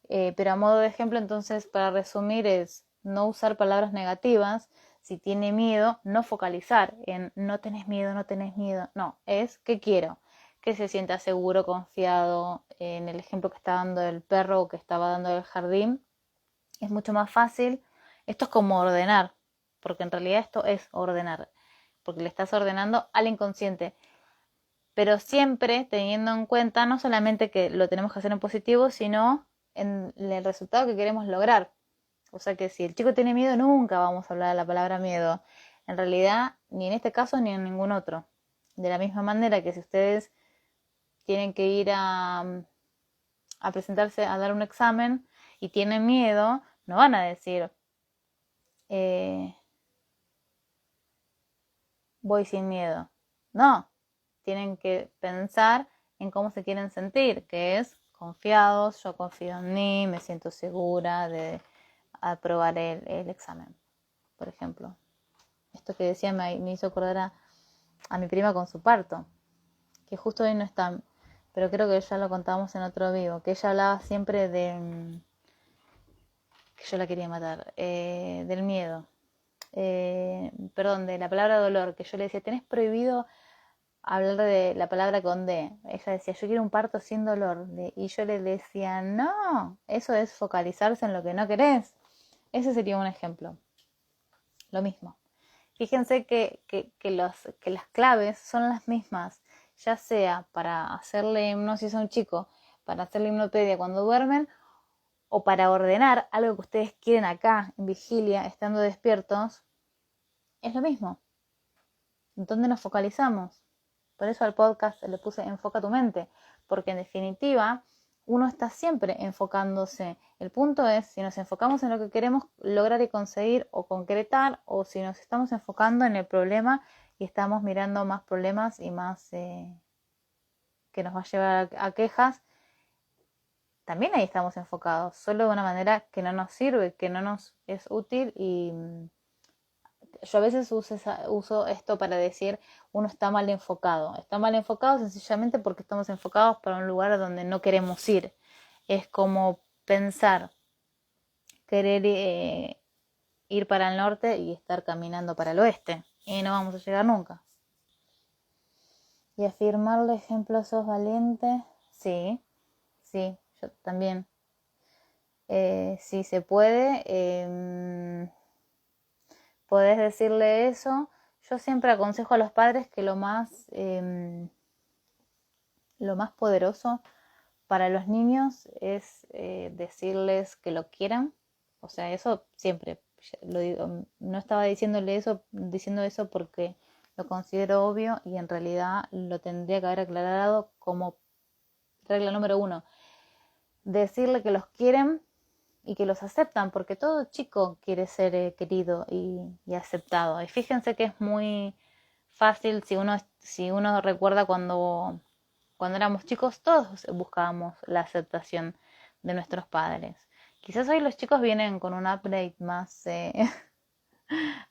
Pero a modo de ejemplo, entonces, para resumir, es no usar palabras negativas. Si tiene miedo, no focalizar en no tenés miedo, no tenés miedo. No, es que quiero que se sienta seguro, confiado. En el ejemplo que está dando el perro o que estaba dando el jardín, es mucho más fácil. Esto es como ordenar, porque en realidad esto es ordenar, porque le estás ordenando al inconsciente, pero siempre teniendo en cuenta no solamente que lo tenemos que hacer en positivo, sino en el resultado que queremos lograr. O sea que si el chico tiene miedo, nunca vamos a hablar de la palabra miedo. En realidad, ni en este caso ni en ningún otro. De la misma manera que si ustedes tienen que ir a presentarse a dar un examen y tienen miedo, no van a decir, eh, voy sin miedo. No, tienen que pensar en cómo se quieren sentir, que es confiados, yo confío en mí, me siento segura de aprobar el examen, por ejemplo. Esto que decía me hizo acordar a mi prima con su parto, que justo hoy no está, pero creo que ya lo contábamos en otro vivo, que ella hablaba siempre que yo la quería matar, del miedo. Perdón, de la palabra dolor, que yo le decía, tenés prohibido hablar de la palabra con D. Ella decía, yo quiero un parto sin dolor. Y yo le decía, no, eso es focalizarse en lo que no querés. Ese sería un ejemplo. Lo mismo. Fíjense que las claves son las mismas, ya sea para hacerle hipnosis a un chico, para hacerle hipnopedia cuando duermen, o para ordenar algo que ustedes quieren acá, en vigilia, estando despiertos. Es lo mismo. ¿Dónde nos focalizamos? Por eso al podcast le puse Enfoca tu mente, porque en definitiva uno está siempre enfocándose. El punto es si nos enfocamos en lo que queremos lograr y conseguir o concretar, o si nos estamos enfocando en el problema y estamos mirando más problemas y más que nos va a llevar a quejas. También ahí estamos enfocados, solo de una manera que no nos sirve, que no nos es útil y yo a veces uso esto para decir uno está mal enfocado. Está mal enfocado sencillamente porque estamos enfocados para un lugar donde no queremos ir. Es como pensar, querer ir para el norte y estar caminando para el oeste. Y no vamos a llegar nunca. Y afirmarle ejemplo, sos valiente. Sí, sí, yo también. Si se puede, podés decirle eso. Yo siempre aconsejo a los padres que lo más poderoso para los niños es decirles que lo quieran. O sea, eso siempre lo digo. No estaba diciendo eso porque lo considero obvio y en realidad lo tendría que haber aclarado como regla número 1. Decirle que los quieren y que los aceptan, porque todo chico quiere ser querido y aceptado. Y fíjense que es muy fácil, si uno recuerda cuando éramos chicos, todos buscábamos la aceptación de nuestros padres. Quizás hoy los chicos vienen con un upgrade más,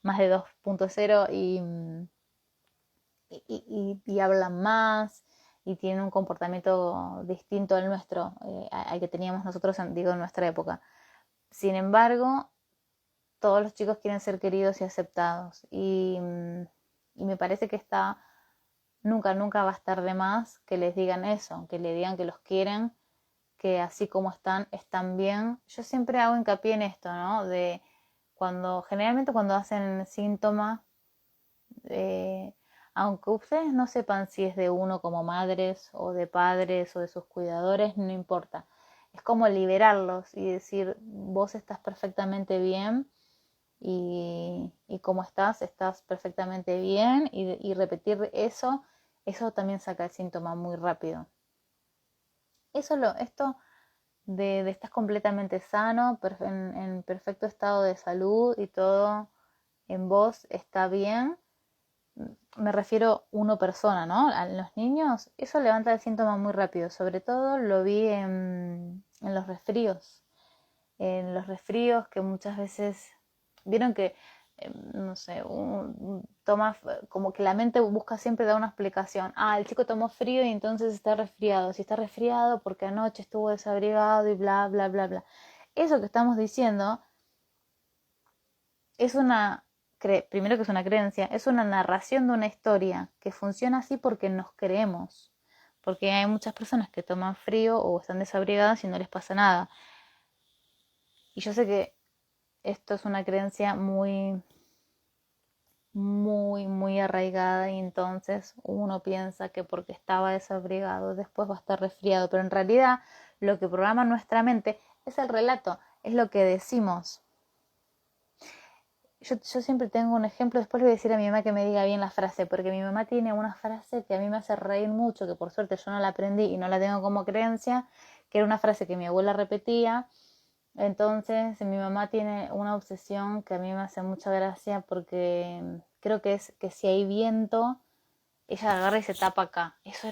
más de 2.0 y hablan más y tienen un comportamiento distinto al nuestro, al que teníamos nosotros, digo, en nuestra época. Sin embargo, todos los chicos quieren ser queridos y aceptados y me parece que nunca va a estar de más que les digan eso, que le digan que los quieren, que así como están bien. Yo siempre hago hincapié en esto, ¿no? De generalmente cuando hacen síntomas, aunque ustedes no sepan si es de uno como madres o de padres o de sus cuidadores, no importa. Es como liberarlos y decir, vos estás perfectamente bien y como estás perfectamente bien y repetir eso también saca el síntoma muy rápido. Esto de estás completamente sano, en perfecto estado de salud y todo en vos está bien. Me refiero uno persona, ¿no? A los niños, eso levanta el síntoma muy rápido. Sobre todo lo vi en los resfríos. En los resfríos que muchas veces, vieron que, no sé, toma, como que la mente busca siempre dar una explicación. El chico tomó frío y entonces está resfriado. Si está resfriado porque anoche estuvo desabrigado y bla, bla, bla, bla. Eso que estamos diciendo es primero que es una creencia, es una narración de una historia que funciona así porque nos creemos. Porque hay muchas personas que toman frío o están desabrigadas y no les pasa nada. Y yo sé que esto es una creencia muy, muy, muy arraigada y entonces uno piensa que porque estaba desabrigado después va a estar resfriado, pero en realidad lo que programa nuestra mente es el relato, es lo que decimos. Yo siempre tengo un ejemplo, después le voy a decir a mi mamá que me diga bien la frase, porque mi mamá tiene una frase que a mí me hace reír mucho, que por suerte yo no la aprendí y no la tengo como creencia, que era una frase que mi abuela repetía. Entonces mi mamá tiene una obsesión que a mí me hace mucha gracia porque creo que es que si hay viento, ella agarra y se tapa acá. Eso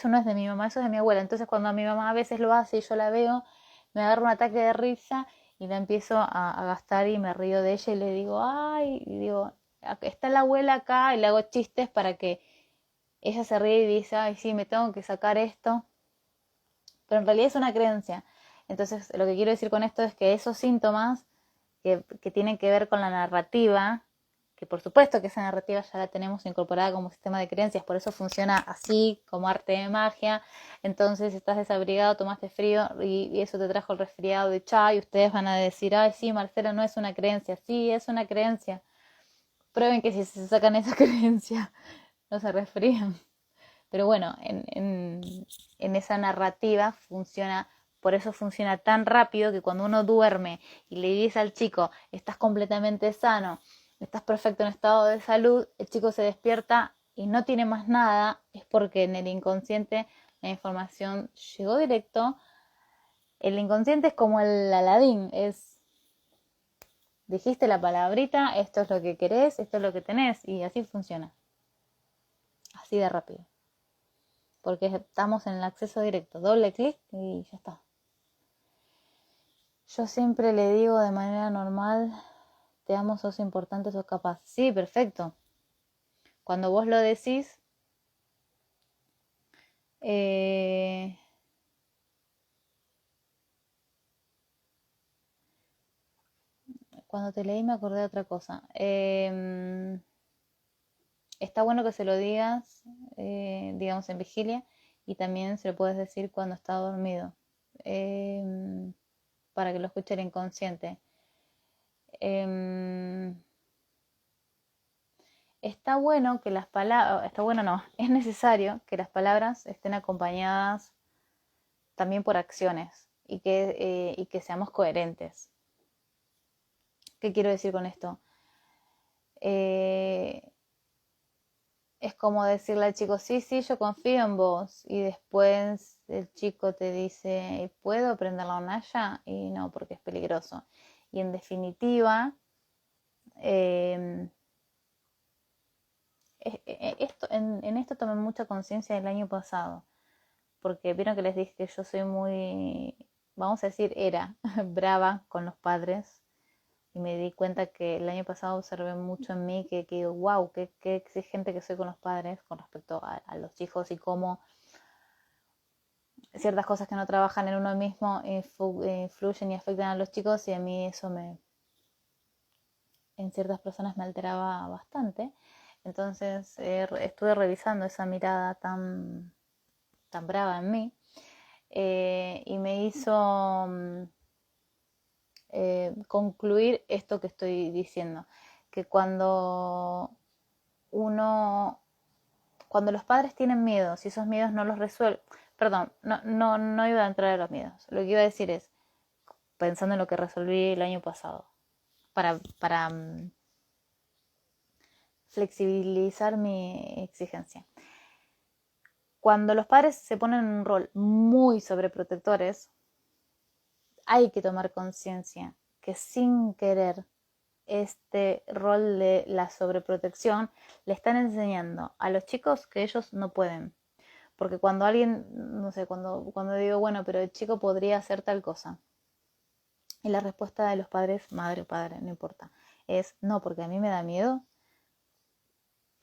no es de mi mamá, eso es de mi abuela. Entonces cuando mi mamá a veces lo hace y yo la veo, me agarra un ataque de risa y la empiezo a gastar y me río de ella y le digo, ay, y digo, está la abuela acá y le hago chistes para que ella se ríe y dice, ay, sí, me tengo que sacar esto. Pero en realidad es una creencia. Entonces, lo que quiero decir con esto es que esos síntomas que tienen que ver con la narrativa, que por supuesto que esa narrativa ya la tenemos incorporada como sistema de creencias, por eso funciona así, como arte de magia. Entonces, estás desabrigado, tomaste frío y eso te trajo el resfriado de chá, y ustedes van a decir, ay, sí, Marcelo, no es una creencia. Sí, es una creencia. Prueben que si se sacan esa creencia, no se resfrían. Pero bueno, en esa narrativa funciona, por eso funciona tan rápido que cuando uno duerme y le dice al chico, estás completamente sano, estás perfecto en estado de salud, el chico se despierta y no tiene más nada, es porque en el inconsciente la información llegó directo. El inconsciente es como el Aladín, dijiste la palabrita, esto es lo que querés, esto es lo que tenés, y así funciona, así de rápido. Porque estamos en el acceso directo, doble clic y ya está. Yo siempre le digo de manera normal te amo, sos importante, sos capaz. Sí, perfecto. Cuando vos lo decís, cuando te leí me acordé de otra cosa. Está bueno que se lo digas, digamos, en vigilia, y también se lo puedes decir cuando está dormido, para que lo escuche el inconsciente. Está bueno que las palabras, está bueno no, es necesario que las palabras estén acompañadas también por acciones y que seamos coherentes. ¿Qué quiero decir con esto? Es como decirle al chico, sí, sí, yo confío en vos. Y después el chico te dice, ¿puedo prender la hornalla? Y no, porque es peligroso. Y en definitiva, en esto tomé mucha conciencia el año pasado. Porque vieron que les dije que yo soy muy, vamos a decir, era brava con los padres. Y me di cuenta que el año pasado observé mucho en mí que digo, wow, qué exigente que soy con los padres con respecto a los hijos y cómo ciertas cosas que no trabajan en uno mismo influyen y afectan a los chicos, y a mí eso en ciertas personas me alteraba bastante. Entonces estuve revisando esa mirada tan brava en mí, y me hizo concluir esto que estoy diciendo, que cuando los padres tienen miedos, si esos miedos no los resuelven, perdón, no iba a entrar a los miedos, lo que iba a decir es, pensando en lo que resolví el año pasado, para flexibilizar mi exigencia. Cuando los padres se ponen en un rol muy sobreprotectores, hay que tomar conciencia que sin querer este rol de la sobreprotección le están enseñando a los chicos que ellos no pueden. Porque cuando alguien, no sé, cuando digo, bueno, pero el chico podría hacer tal cosa, y la respuesta de los padres, madre o padre, no importa, es no, porque a mí me da miedo,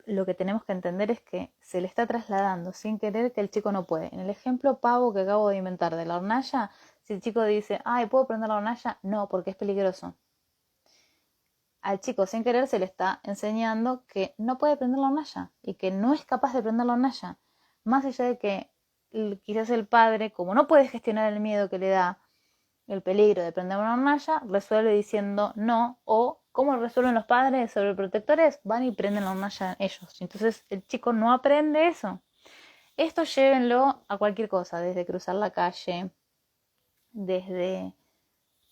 lo que tenemos que entender es que se le está trasladando sin querer que el chico no puede. En el ejemplo pavo que acabo de inventar de la hornalla, si el chico dice, ay, ¿puedo prender la hornalla? No, porque es peligroso. Al chico sin querer se le está enseñando que no puede prender la hornalla y que no es capaz de prender la hornalla. Más allá de que quizás el padre, como no puede gestionar el miedo que le da el peligro de prender una hornalla, resuelve diciendo no, o como resuelven los padres sobreprotectores, van y prenden la hornalla ellos. Entonces el chico no aprende eso. Esto llévenlo a cualquier cosa, desde cruzar la calle, desde,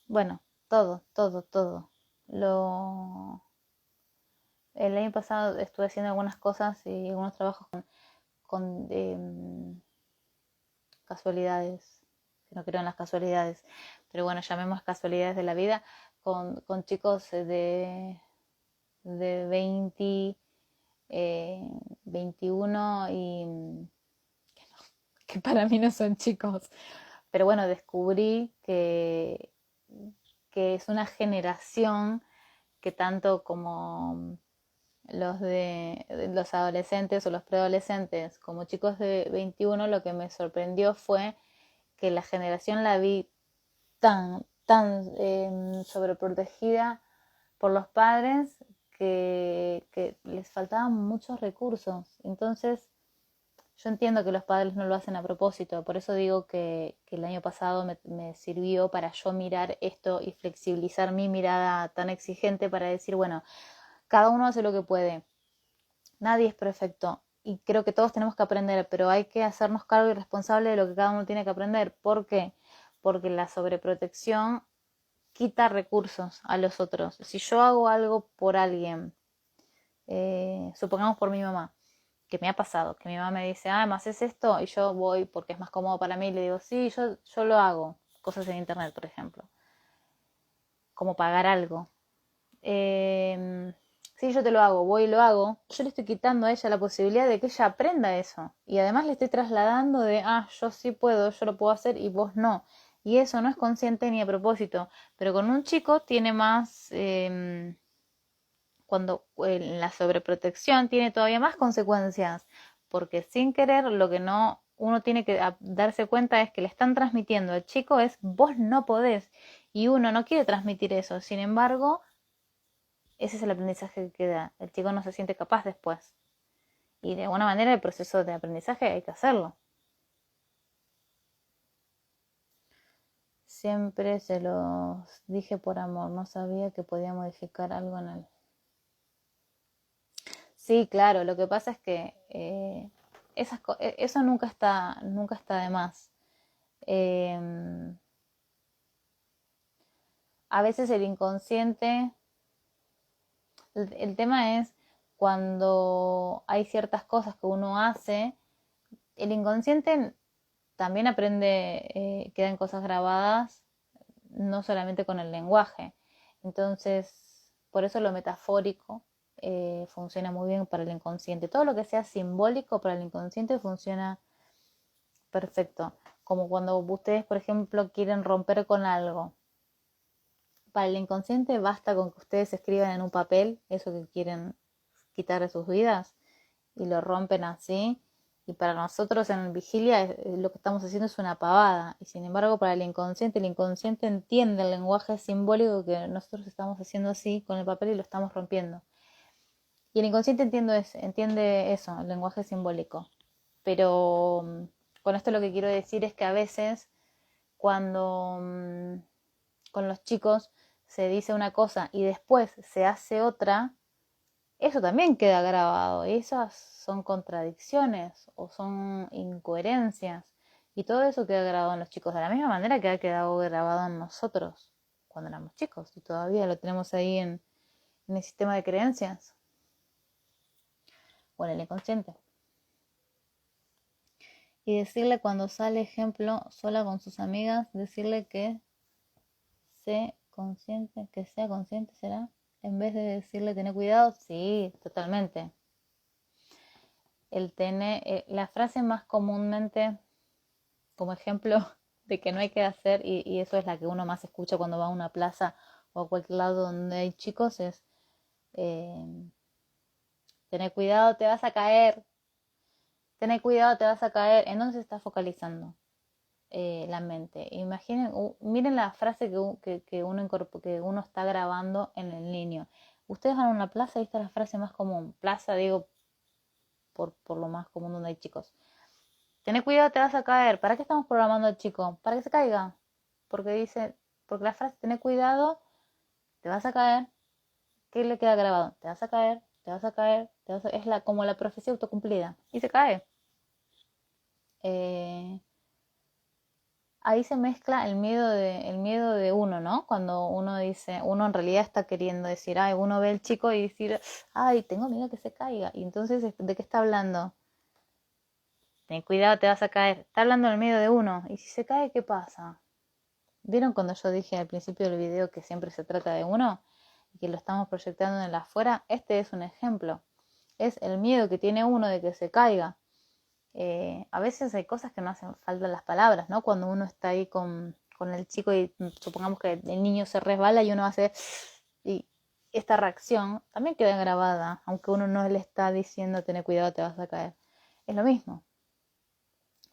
bueno, todo. El año pasado estuve haciendo algunas cosas y algunos trabajos con casualidades, que no creo en las casualidades, pero bueno, llamemos casualidades de la vida, con chicos de 20, 21 y que para mí no son chicos. Pero bueno, descubrí que es una generación que tanto como los adolescentes o los preadolescentes como chicos de 21, lo que me sorprendió fue que la generación la vi tan sobreprotegida por los padres que les faltaban muchos recursos. Entonces, yo entiendo que los padres no lo hacen a propósito, por eso digo que el año pasado me sirvió para yo mirar esto y flexibilizar mi mirada tan exigente para decir, bueno, cada uno hace lo que puede, nadie es perfecto y creo que todos tenemos que aprender, pero hay que hacernos cargo y responsable de lo que cada uno tiene que aprender. ¿Por qué? Porque la sobreprotección quita recursos a los otros. Si yo hago algo por alguien, supongamos por mi mamá, que me ha pasado, que mi mamá me dice, ah, ¿me haces esto? Y yo voy porque es más cómodo para mí y le digo, sí, yo lo hago. Cosas en internet, por ejemplo. Como pagar algo. Sí, yo te lo hago, voy y lo hago. Yo le estoy quitando a ella la posibilidad de que ella aprenda eso. Y además le estoy trasladando de, ah, yo sí puedo, yo lo puedo hacer y vos no. Y eso no es consciente ni a propósito. Pero con un chico tiene más cuando la sobreprotección tiene todavía más consecuencias, porque sin querer lo que no uno tiene que darse cuenta es que le están transmitiendo al chico es vos no podés, y uno no quiere transmitir eso. Sin embargo, ese es el aprendizaje que queda. El chico no se siente capaz después. Y de alguna manera el proceso de aprendizaje hay que hacerlo. Siempre se los dije por amor, no sabía que podía modificar algo en él. Sí, claro, lo que pasa es que eso nunca está de más. Eh, a veces el inconsciente, el tema es cuando hay ciertas cosas que uno hace, el inconsciente también aprende, quedan cosas grabadas, no solamente con el lenguaje. Entonces, por eso lo metafórico funciona muy bien para el inconsciente. Todo lo que sea simbólico para el inconsciente funciona perfecto. Como cuando ustedes, por ejemplo, quieren romper con algo. Para el inconsciente basta con que ustedes escriban en un papel eso que quieren quitar de sus vidas y lo rompen así. Y para nosotros en vigilia lo que estamos haciendo es una pavada. Y sin embargo para el inconsciente entiende el lenguaje simbólico que nosotros estamos haciendo así con el papel y lo estamos rompiendo. Y el inconsciente entiende eso, el lenguaje simbólico. Pero con esto lo que quiero decir es que a veces cuando con los chicos se dice una cosa y después se hace otra, eso también queda grabado. Y esas son contradicciones o son incoherencias. Y todo eso queda grabado en los chicos de la misma manera que ha quedado grabado en nosotros cuando éramos chicos. Y todavía lo tenemos ahí en el sistema de creencias o en el inconsciente. Y decirle cuando sale, ejemplo, sola con sus amigas, decirle que sea consciente, ¿será? En vez de decirle tener cuidado, sí, totalmente. La frase más comúnmente como ejemplo de que no hay que hacer, y eso es la que uno más escucha cuando va a una plaza o a cualquier lado donde hay chicos, es eh, tener cuidado, te vas a caer, tener cuidado, te vas a caer. ¿En dónde se está focalizando la mente? Imaginen, miren la frase que uno está grabando en el niño. Ustedes van a una plaza y esta es la frase más común. Plaza, digo, por lo más común donde hay chicos. Tené cuidado, te vas a caer. ¿Para qué estamos programando al chico? Para que se caiga. Porque la frase tené cuidado, te vas a caer. ¿Qué le queda grabado? Te vas a caer, te vas a caer, es como la profecía autocumplida. Y se cae. Eh, ahí se mezcla el miedo de uno, ¿no? Cuando uno dice, uno en realidad está queriendo decir, ay, uno ve al chico y decir, ay, tengo miedo que se caiga. Y entonces, ¿de qué está hablando? Ten cuidado, te vas a caer. Está hablando del miedo de uno. Y si se cae, ¿qué pasa? ¿Vieron cuando yo dije al principio del video que siempre se trata de uno y que lo estamos proyectando en el afuera? Este es un ejemplo. Es el miedo que tiene uno de que se caiga. A veces hay cosas que no hacen falta las palabras, ¿no? Cuando uno está ahí con el chico y supongamos que el niño se resbala y uno hace... Y esta reacción también queda grabada, aunque uno no le está diciendo tener cuidado, te vas a caer. Es lo mismo.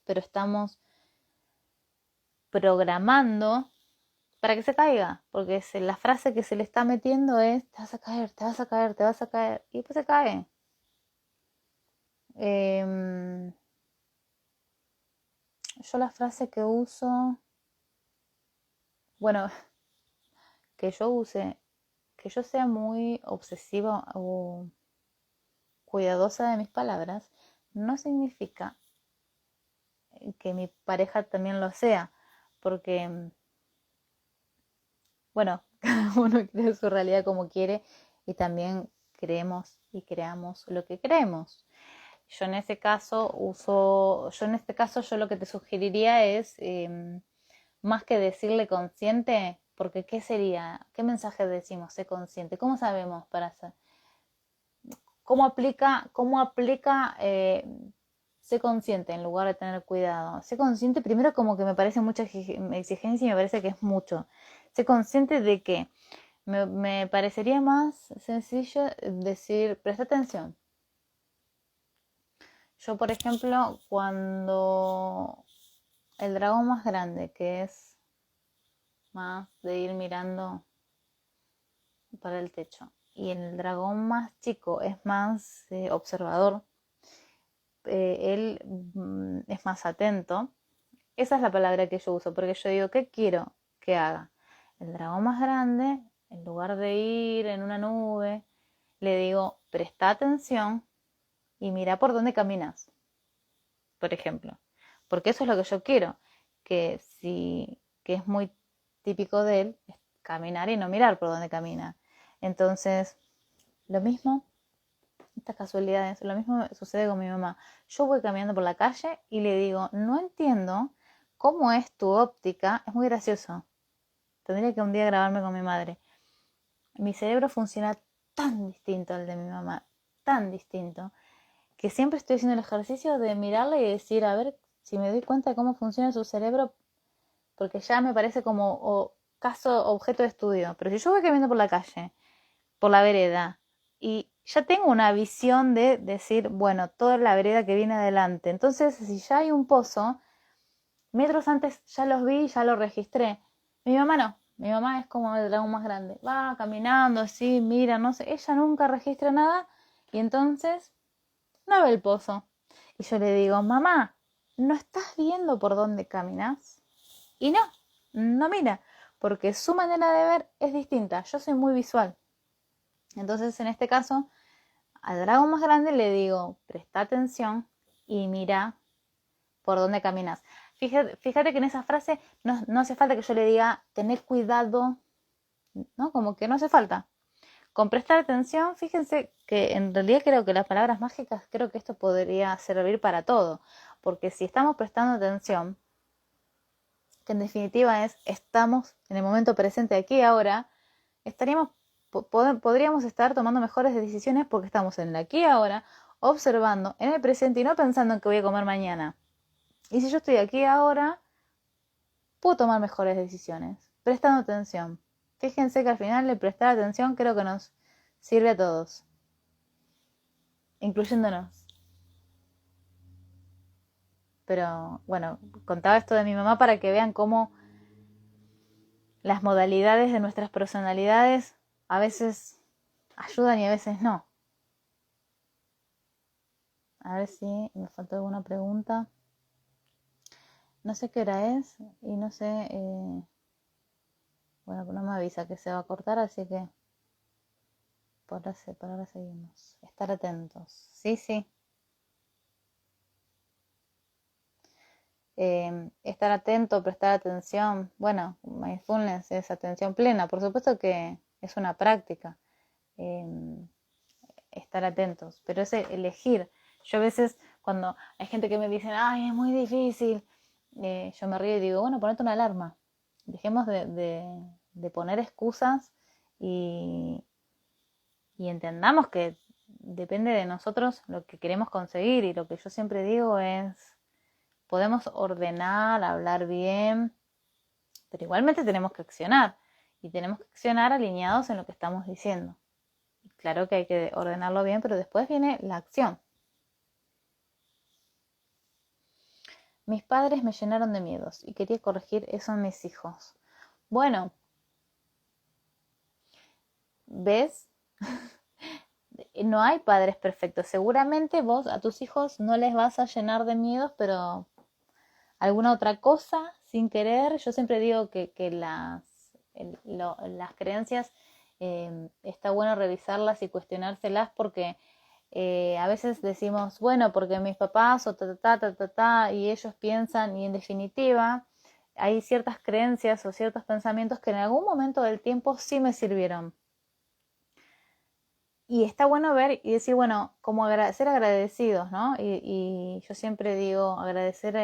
Pero estamos programando para que se caiga, porque la frase que se le está metiendo es te vas a caer, te vas a caer, te vas a caer, y después se cae. Yo la frase que uso, bueno, que yo use, que yo sea muy obsesiva o cuidadosa de mis palabras, no significa que mi pareja también lo sea, porque, bueno, cada uno crea su realidad como quiere y también creemos y creamos lo que creemos. Yo en este caso yo lo que te sugeriría es, más que decirle consciente, porque ¿qué sería? ¿Qué mensaje decimos? Sé consciente. ¿Cómo sabemos para hacer? ¿Cómo aplica sé consciente en lugar de tener cuidado? Sé consciente primero como que me parece mucha exigencia y me parece que es mucho. Sé consciente de que Me parecería más sencillo decir, presta atención. Yo, por ejemplo, cuando el dragón más grande, que es más de ir mirando para el techo, y el dragón más chico es más observador, él es más atento. Esa es la palabra que yo uso, porque yo digo, ¿qué quiero que haga? El dragón más grande, en lugar de ir en una nube, le digo, presta atención y mira por dónde caminas, por ejemplo. Porque eso es lo que yo quiero, que es muy típico de él, es caminar y no mirar por dónde camina. Entonces, lo mismo, estas casualidades, lo mismo sucede con mi mamá. Yo voy caminando por la calle y le digo, no entiendo cómo es tu óptica, es muy gracioso. Tendría que un día grabarme con mi madre. Mi cerebro funciona tan distinto al de mi mamá, tan distinto, que siempre estoy haciendo el ejercicio de mirarla y decir, a ver si me doy cuenta de cómo funciona su cerebro, porque ya me parece como caso, objeto de estudio. Pero si yo voy caminando por la calle, por la vereda, y ya tengo una visión de decir, bueno, toda la vereda que viene adelante. Entonces, si ya hay un pozo, metros antes ya los vi, ya lo registré. Mi mamá no. Mi mamá es como el dragón más grande. Va caminando así, mira, no sé. Ella nunca registra nada y entonces no ve el pozo. Y yo le digo, mamá, ¿no estás viendo por dónde caminas? Y no, no mira, porque su manera de ver es distinta. Yo soy muy visual. Entonces, en este caso, al dragón más grande le digo, presta atención y mira por dónde caminas. Fíjate que en esa frase no hace falta que yo le diga, tener cuidado, ¿no? Como que no hace falta. Con prestar atención, fíjense que en realidad creo que las palabras mágicas, creo que esto podría servir para todo. Porque si estamos prestando atención, que en definitiva es, estamos en el momento presente aquí y ahora, podríamos estar tomando mejores decisiones porque estamos en el aquí y ahora, observando en el presente y no pensando en qué voy a comer mañana. Y si yo estoy aquí ahora, puedo tomar mejores decisiones, prestando atención. Fíjense que al final el prestar atención creo que nos sirve a todos, incluyéndonos. Pero bueno, contaba esto de mi mamá para que vean cómo las modalidades de nuestras personalidades a veces ayudan y a veces no. A ver si me faltó alguna pregunta. No sé qué hora es y no sé, bueno, no me avisa que se va a cortar, así que por ahora seguimos. Estar atentos. Sí, sí. Estar atento, prestar atención. Bueno, mindfulness es atención plena. Por supuesto que es una práctica. Eh, estar atentos, pero es elegir. Yo a veces cuando hay gente que me dice, ay, es muy difícil, yo me río y digo, bueno, ponete una alarma. Dejemos de poner excusas y, y entendamos que depende de nosotros lo que queremos conseguir, y lo que yo siempre digo es, podemos ordenar, hablar bien, pero igualmente tenemos que accionar, y tenemos que accionar alineados en lo que estamos diciendo. Claro que hay que ordenarlo bien, pero después viene la acción. Mis padres me llenaron de miedos y quería corregir eso en mis hijos. Bueno, ¿ves? No hay padres perfectos. Seguramente vos a tus hijos no les vas a llenar de miedos, pero alguna otra cosa sin querer. Yo siempre digo que las creencias está bueno revisarlas y cuestionárselas, porque a veces decimos, bueno, porque mis papás o y ellos piensan, y en definitiva hay ciertas creencias o ciertos pensamientos que en algún momento del tiempo sí me sirvieron. Y está bueno ver y decir, bueno, como ser agradecidos, ¿no? Y yo siempre digo, agradecer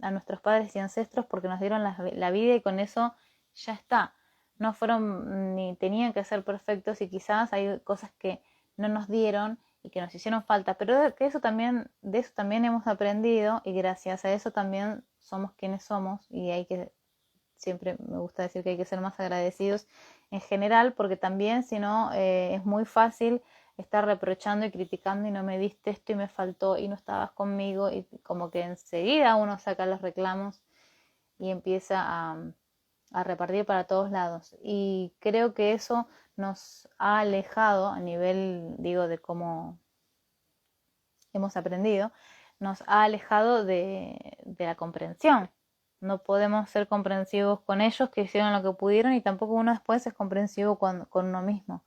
a nuestros padres y ancestros porque nos dieron la vida, y con eso ya está. No fueron ni tenían que ser perfectos, y quizás hay cosas que no nos dieron y que nos hicieron falta, pero de eso también hemos aprendido, y gracias a eso también somos quienes somos, y siempre me gusta decir que hay que ser más agradecidos en general, porque también si no es muy fácil estar reprochando y criticando y no me diste esto y me faltó y no estabas conmigo, y como que enseguida uno saca los reclamos y empieza a repartir para todos lados. Y creo que eso nos ha alejado a nivel, digo, de cómo hemos aprendido, nos ha alejado de la comprensión. No podemos ser comprensivos con ellos, que hicieron lo que pudieron, y tampoco uno después es comprensivo con uno mismo,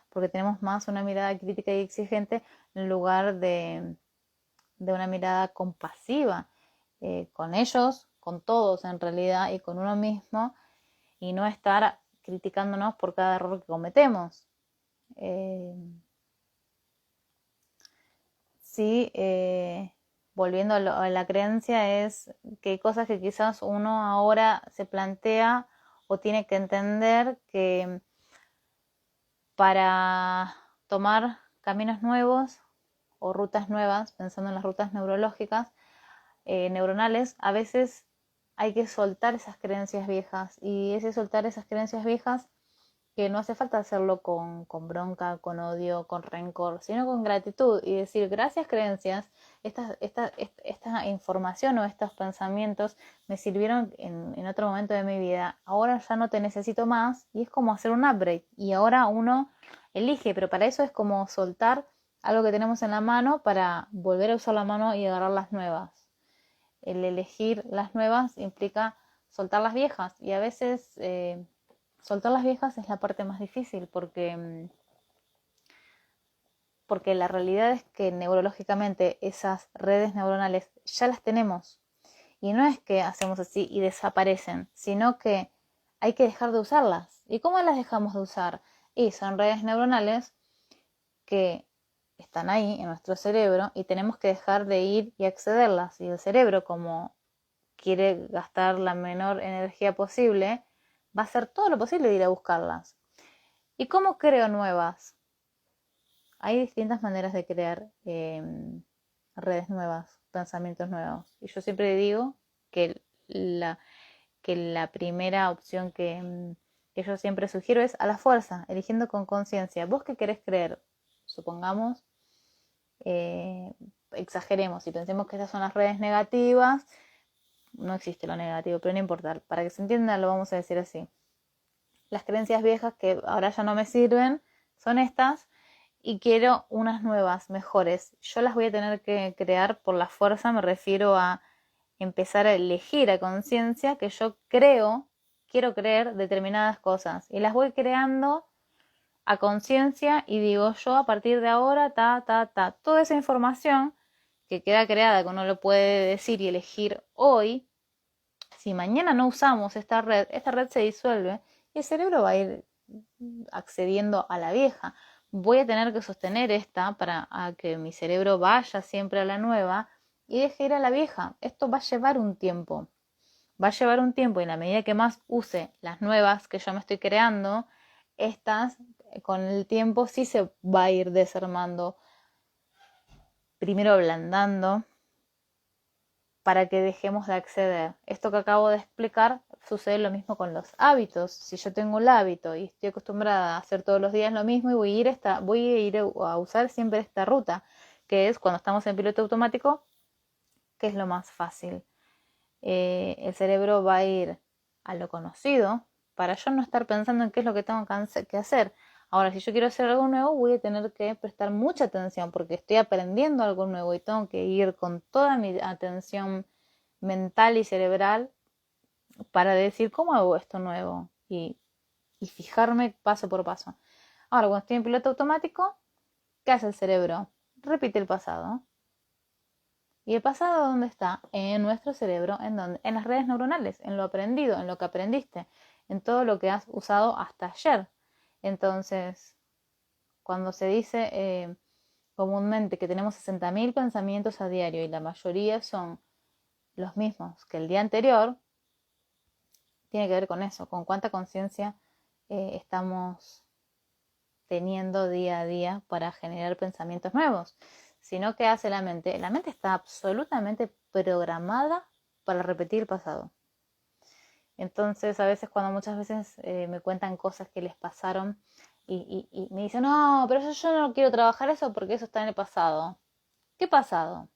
porque tenemos más una mirada crítica y exigente en lugar de una mirada compasiva con ellos, con todos en realidad, y con uno mismo, y no estar criticándonos por cada error que cometemos. Sí, volviendo a la creencia, es que hay cosas que quizás uno ahora se plantea o tiene que entender que para tomar caminos nuevos o rutas nuevas, pensando en las rutas neurológicas, neuronales, a veces hay que soltar esas creencias viejas, y ese soltar esas creencias viejas, que no hace falta hacerlo con bronca, con odio, con rencor, sino con gratitud y decir: gracias creencias, esta información o estos pensamientos me sirvieron en otro momento de mi vida, ahora ya no te necesito más, y es como hacer un upgrade, y ahora uno elige, pero para eso es como soltar algo que tenemos en la mano para volver a usar la mano y agarrar las nuevas. El elegir las nuevas implica soltar las viejas, y a veces soltar las viejas es la parte más difícil, porque la realidad es que neurológicamente esas redes neuronales ya las tenemos, y no es que hacemos así y desaparecen, sino que hay que dejar de usarlas. ¿Y cómo las dejamos de usar? Y son redes neuronales que están ahí en nuestro cerebro, y tenemos que dejar de ir y accederlas, y el cerebro, como quiere gastar la menor energía posible, va a hacer todo lo posible de ir a buscarlas. ¿Y cómo creo nuevas? Hay distintas maneras de crear redes nuevas, pensamientos nuevos. Y yo siempre digo que la primera opción que yo siempre sugiero es a la fuerza, eligiendo con conciencia. ¿Vos qué querés creer? Supongamos, exageremos y pensemos que estas son las redes negativas. No existe lo negativo, pero no importa. Para que se entienda, lo vamos a decir así. Las creencias viejas que ahora ya no me sirven son estas, y quiero unas nuevas, mejores. Yo las voy a tener que crear por la fuerza, me refiero a empezar a elegir a conciencia que yo quiero creer determinadas cosas, y las voy creando a conciencia, y digo yo a partir de ahora, toda esa información que queda creada, que uno lo puede decir y elegir hoy, si mañana no usamos esta red se disuelve y el cerebro va a ir accediendo a la vieja. Voy a tener que sostener esta para que mi cerebro vaya siempre a la nueva y deje ir a la vieja. Esto va a llevar un tiempo. Va a llevar un tiempo, y en la medida que más use las nuevas que yo me estoy creando, estas con el tiempo sí se va a ir desarmando, primero ablandando, para que dejemos de acceder. Esto que acabo de explicar sucede lo mismo con los hábitos. Si yo tengo el hábito y estoy acostumbrada a hacer todos los días lo mismo, y voy a ir a usar siempre esta ruta, que es cuando estamos en piloto automático, que es lo más fácil. El cerebro va a ir a lo conocido para yo no estar pensando en qué es lo que tengo que hacer. Ahora, si yo quiero hacer algo nuevo, voy a tener que prestar mucha atención, porque estoy aprendiendo algo nuevo y tengo que ir con toda mi atención mental y cerebral para decir cómo hago esto nuevo, y fijarme paso por paso. Ahora, cuando estoy en piloto automático, ¿qué hace el cerebro? Repite el pasado. ¿Y el pasado dónde está? En nuestro cerebro, en las redes neuronales, en lo aprendido, en lo que aprendiste, en todo lo que has usado hasta ayer. Entonces, cuando se dice comúnmente que tenemos 60.000 pensamientos a diario y la mayoría son los mismos que el día anterior, tiene que ver con eso, con cuánta conciencia estamos teniendo día a día para generar pensamientos nuevos. Sino, ¿qué hace la mente? La mente está absolutamente programada para repetir el pasado. Entonces, a veces cuando muchas veces me cuentan cosas que les pasaron y me dicen, no, pero yo no quiero trabajar eso porque eso está en el pasado. ¿Qué pasado?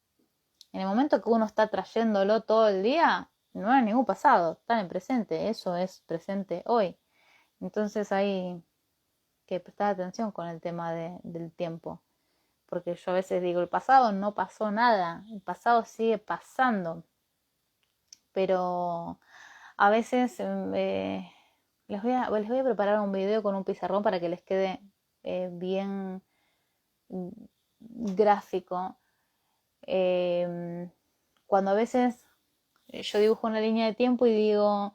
En el momento que uno está trayéndolo todo el día, no hay ningún pasado, está en el presente, eso es presente hoy. Entonces hay que prestar atención con el tema del tiempo, porque yo a veces digo, el pasado no pasó nada, el pasado sigue pasando, pero a veces les voy a preparar un video con un pizarrón para que les quede bien gráfico. Cuando a veces yo dibujo una línea de tiempo y digo,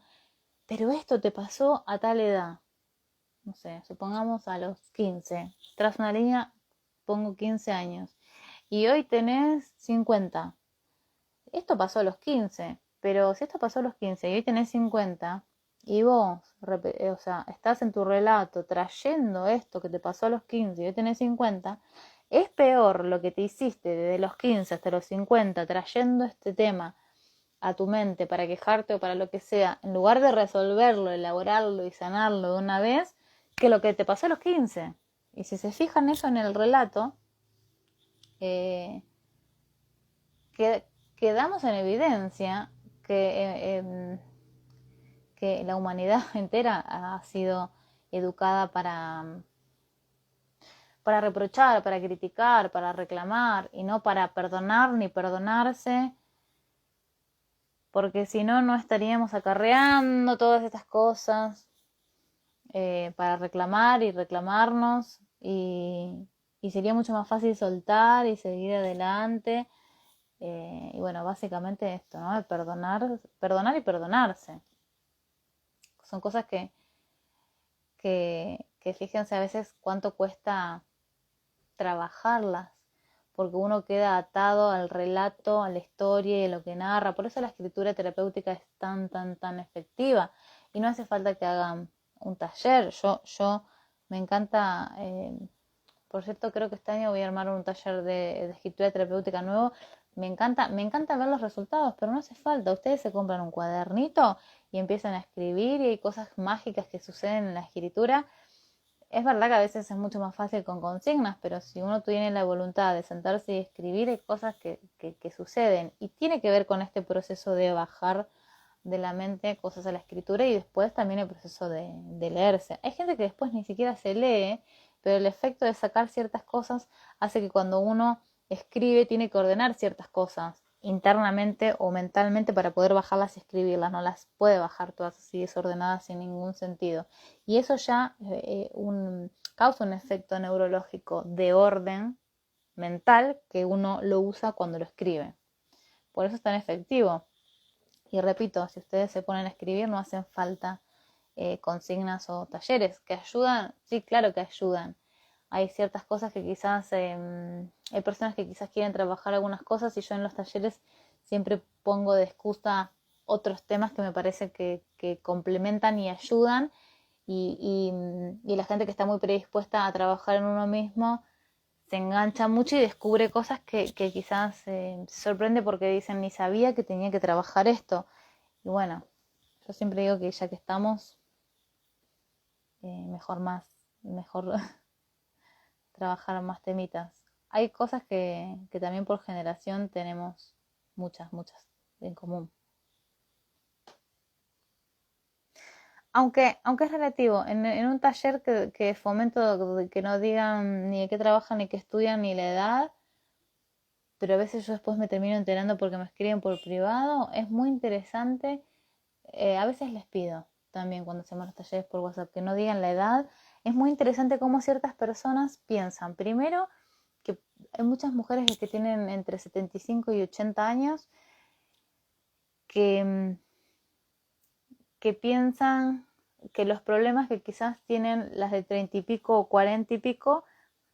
pero esto te pasó a tal edad, no sé, supongamos a los 15, tras una línea pongo 15 años y hoy tenés 50. Esto pasó a los 15, pero si esto pasó a los 15 y hoy tenés 50 y vos, o sea, estás en tu relato trayendo esto que te pasó a los 15 y hoy tenés 50, es peor lo que te hiciste desde los 15 hasta los 50 trayendo este tema a tu mente para quejarte o para lo que sea, en lugar de resolverlo, elaborarlo y sanarlo de una vez, que lo que te pasó a los 15. Y si se fijan eso en el relato, eh, quedamos en evidencia que la humanidad entera ha sido educada para reprochar, para criticar, para reclamar y no para perdonar ni perdonarse, porque si no, no estaríamos acarreando todas estas cosas para reclamar y reclamarnos y sería mucho más fácil soltar y seguir adelante. Y bueno, básicamente esto, ¿no? De perdonar y perdonarse. Son cosas que fíjense a veces cuánto cuesta trabajarlas, porque uno queda atado al relato, a la historia y a lo que narra. Por eso la escritura terapéutica es tan efectiva. Y no hace falta que hagan un taller. Yo me encanta, por cierto, creo que este año voy a armar un taller de escritura terapéutica nuevo. Me encanta ver los resultados, pero no hace falta. Ustedes se compran un cuadernito y empiezan a escribir y hay cosas mágicas que suceden en la escritura. Es verdad que a veces es mucho más fácil con consignas, pero si uno tiene la voluntad de sentarse y escribir, hay cosas que suceden. Y tiene que ver con este proceso de bajar de la mente cosas a la escritura y después también el proceso de leerse. Hay gente que después ni siquiera se lee, pero el efecto de sacar ciertas cosas hace que cuando uno escribe tiene que ordenar ciertas cosas internamente o mentalmente para poder bajarlas y escribirlas. No las puede bajar todas así desordenadas sin ningún sentido. Y eso ya causa un efecto neurológico de orden mental que uno lo usa cuando lo escribe. Por eso es tan efectivo. Y repito, si ustedes se ponen a escribir no hacen falta consignas o talleres que ayudan. Sí, claro que ayudan. Hay ciertas cosas que quizás, hay personas que quizás quieren trabajar algunas cosas y yo en los talleres siempre pongo de excusa otros temas que me parece que complementan y ayudan y la gente que está muy predispuesta a trabajar en uno mismo se engancha mucho y descubre cosas que quizás se sorprende porque dicen ni sabía que tenía que trabajar esto. Y bueno, yo siempre digo que ya que estamos, mejor trabajar más temitas. Hay cosas que también por generación tenemos muchas en común. Aunque es relativo, en un taller que fomento que no digan ni de qué trabajan, ni qué estudian, ni la edad, pero a veces yo después me termino enterando porque me escriben por privado, es muy interesante. A veces les pido también cuando hacemos los talleres por WhatsApp que no digan la edad. Es muy interesante cómo ciertas personas piensan. Primero, que hay muchas mujeres que tienen entre 75 y 80 años que, que piensan que los problemas que quizás tienen las de 30 y pico o 40 y pico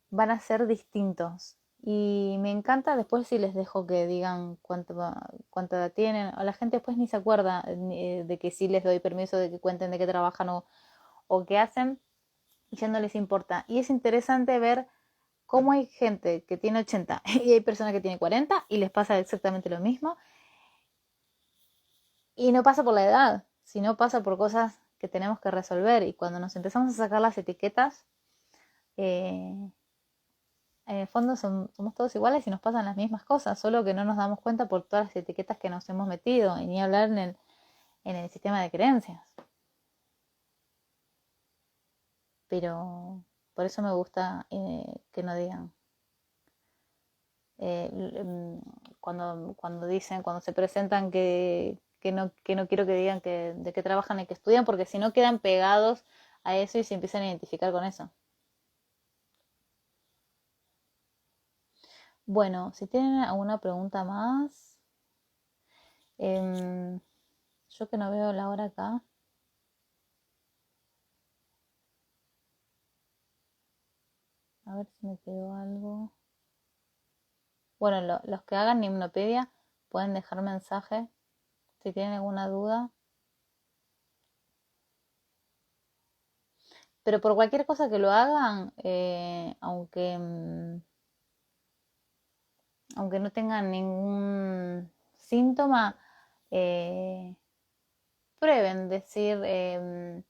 van a ser distintos. Y me encanta después si les dejo que digan cuánta edad tienen. O la gente después ni se acuerda de que sí les doy permiso de que cuenten de qué trabajan o qué hacen. Y ya no les importa. Y es interesante ver cómo hay gente que tiene 80 y hay personas que tienen 40 y les pasa exactamente lo mismo. Y no pasa por la edad, sino pasa por cosas que tenemos que resolver. Y cuando nos empezamos a sacar las etiquetas, en el fondo somos todos iguales y nos pasan las mismas cosas, solo que no nos damos cuenta por todas las etiquetas que nos hemos metido, y ni hablar en el sistema de creencias. Pero por eso me gusta que no digan. Cuando se presentan que no quiero que digan de qué trabajan y que estudian, porque si no quedan pegados a eso y se empiezan a identificar con eso. Bueno, si tienen alguna pregunta más, yo que no veo la hora acá. A ver si me quedó algo. Bueno, los que hagan hipnopedia pueden dejar mensaje si tienen alguna duda. Pero por cualquier cosa que lo hagan, aunque no tengan ningún síntoma, prueben decir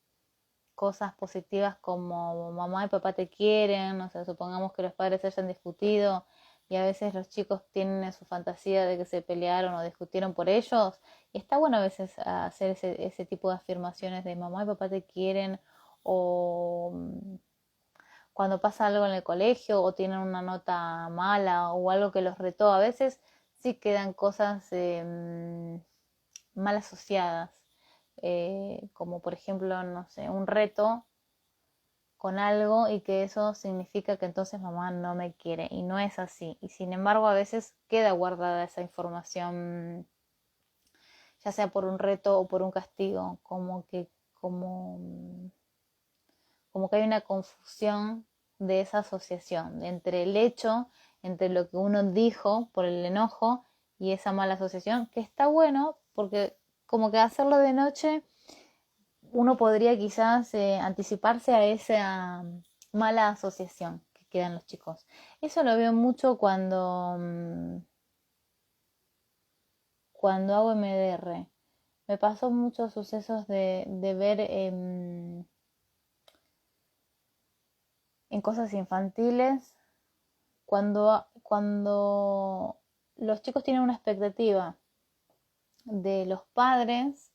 cosas positivas como mamá y papá te quieren. O sea, supongamos que los padres se hayan discutido y a veces los chicos tienen su fantasía de que se pelearon o discutieron por ellos, y está bueno a veces hacer ese tipo de afirmaciones de mamá y papá te quieren, o cuando pasa algo en el colegio o tienen una nota mala o algo que los retó. A veces sí quedan cosas mal asociadas, como por ejemplo, no sé, un reto con algo y que eso significa que entonces mamá no me quiere, y no es así. Y sin embargo a veces queda guardada esa información, ya sea por un reto o por un castigo, como que hay una confusión de esa asociación entre el hecho, entre lo que uno dijo por el enojo y esa mala asociación, que está bueno porque como que hacerlo de noche uno podría quizás anticiparse a esa mala asociación que quedan los chicos. Eso lo veo mucho cuando hago MDR. Me pasó muchos sucesos de ver en cosas infantiles, cuando los chicos tienen una expectativa de los padres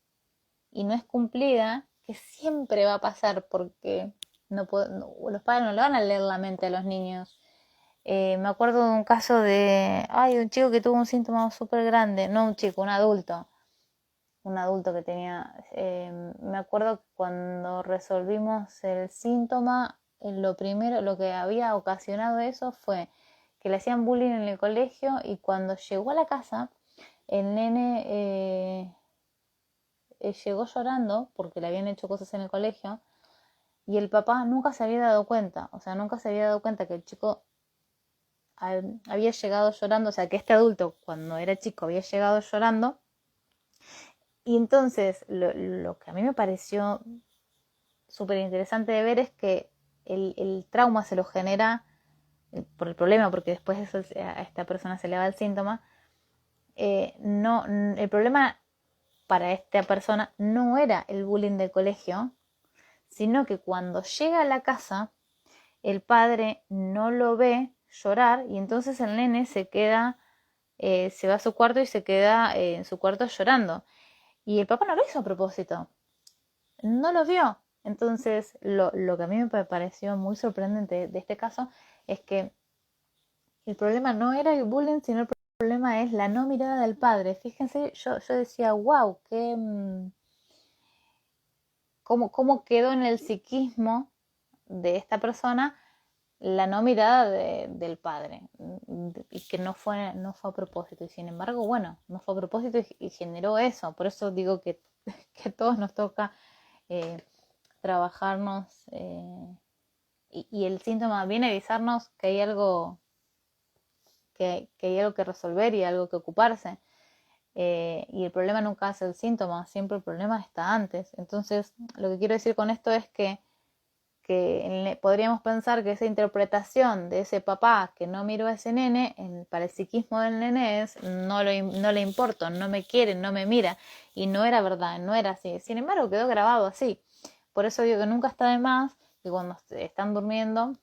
y no es cumplida, que siempre va a pasar porque los padres no le van a leer la mente a los niños. Me acuerdo de un caso de un chico que tuvo un síntoma súper grande, no un chico, un adulto que tenía, me acuerdo que cuando resolvimos el síntoma, lo que había ocasionado eso fue que le hacían bullying en el colegio, y cuando llegó a la casa, el nene llegó llorando porque le habían hecho cosas en el colegio, y el papá nunca se había dado cuenta, o sea, nunca se había dado cuenta que el chico había llegado llorando, o sea, que este adulto cuando era chico había llegado llorando. Y entonces lo que a mí me pareció súper interesante de ver es que el trauma se lo genera por el problema, porque después eso, a esta persona se le va el síntoma. No, el problema para esta persona no era el bullying del colegio, sino que cuando llega a la casa el padre no lo ve llorar, y entonces el nene se va a su cuarto y se queda en su cuarto llorando. Y el papá no lo hizo a propósito, no lo vio. Entonces, lo que a mí me pareció muy sorprendente de este caso es que el problema no era el bullying, sino el problema es la no mirada del padre. Fíjense, yo decía, wow, cómo quedó en el psiquismo de esta persona la no mirada del padre, y que no fue a propósito. Y sin embargo, bueno, no fue a propósito y generó eso. Por eso digo que a todos nos toca trabajarnos, y el síntoma viene a avisarnos que hay algo que resolver y algo que ocuparse. Y el problema nunca es el síntoma, siempre el problema está antes. Entonces, lo que quiero decir con esto es que que podríamos pensar que esa interpretación de ese papá que no miró a ese nene, para el psiquismo del nene es no le importo, no me quiere, no me mira, y no era verdad, no era así. Sin embargo, quedó grabado así. Por eso digo que nunca está de más que cuando están durmiendo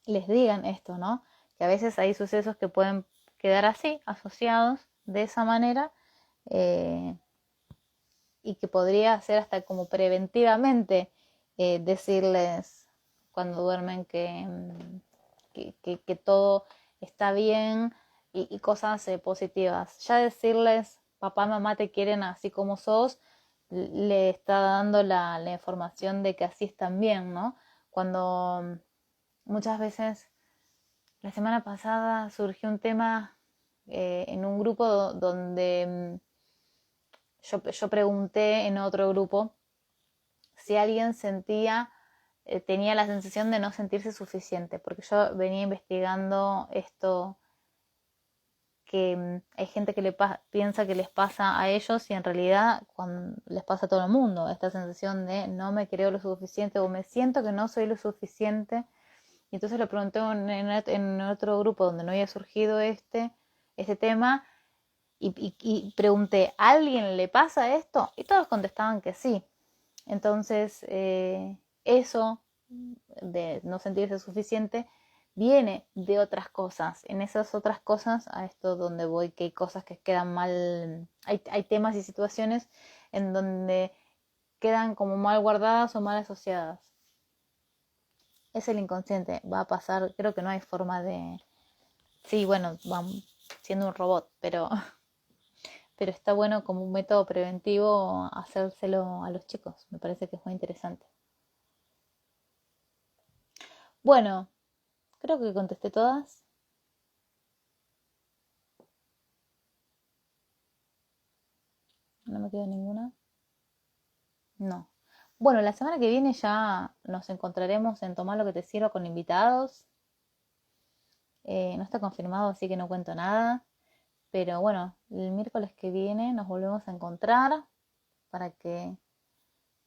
les digan esto, ¿no? Que a veces hay sucesos que pueden quedar así, asociados de esa manera, y que podría ser hasta como preventivamente decirles cuando duermen que todo está bien y cosas positivas. Ya decirles, papá, mamá te quieren así como sos, le está dando la información de que así están bien, ¿no? Cuando muchas veces, la semana pasada surgió un tema en un grupo donde yo pregunté en otro grupo si alguien tenía la sensación de no sentirse suficiente, porque yo venía investigando esto que hay gente que piensa que les pasa a ellos y en realidad les pasa a todo el mundo, esta sensación de no me creo lo suficiente o me siento que no soy lo suficiente. Y entonces lo pregunté en otro grupo donde no había surgido este tema y pregunté, ¿a alguien le pasa esto? Y todos contestaban que sí. Entonces, eso de no sentirse suficiente viene de otras cosas. En esas otras cosas, a esto donde voy, que hay cosas que quedan mal, hay temas y situaciones en donde quedan como mal guardadas o mal asociadas. Es el inconsciente, va a pasar, creo que no hay forma de... Sí, bueno, van siendo un robot, pero está bueno como un método preventivo hacérselo a los chicos. Me parece que es muy interesante. Bueno, creo que contesté todas. No me queda ninguna. No. Bueno, la semana que viene ya nos encontraremos en Tomar lo que te sirva con invitados. No está confirmado, así que no cuento nada. Pero bueno, el miércoles que viene nos volvemos a encontrar para que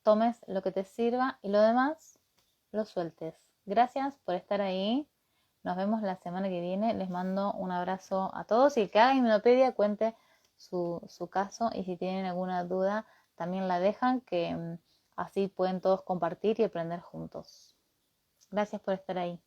tomes lo que te sirva y lo demás lo sueltes. Gracias por estar ahí. Nos vemos la semana que viene. Les mando un abrazo a todos y el que haga hipnopedia cuente su caso y si tienen alguna duda también la dejan que así pueden todos compartir y aprender juntos. Gracias por estar ahí.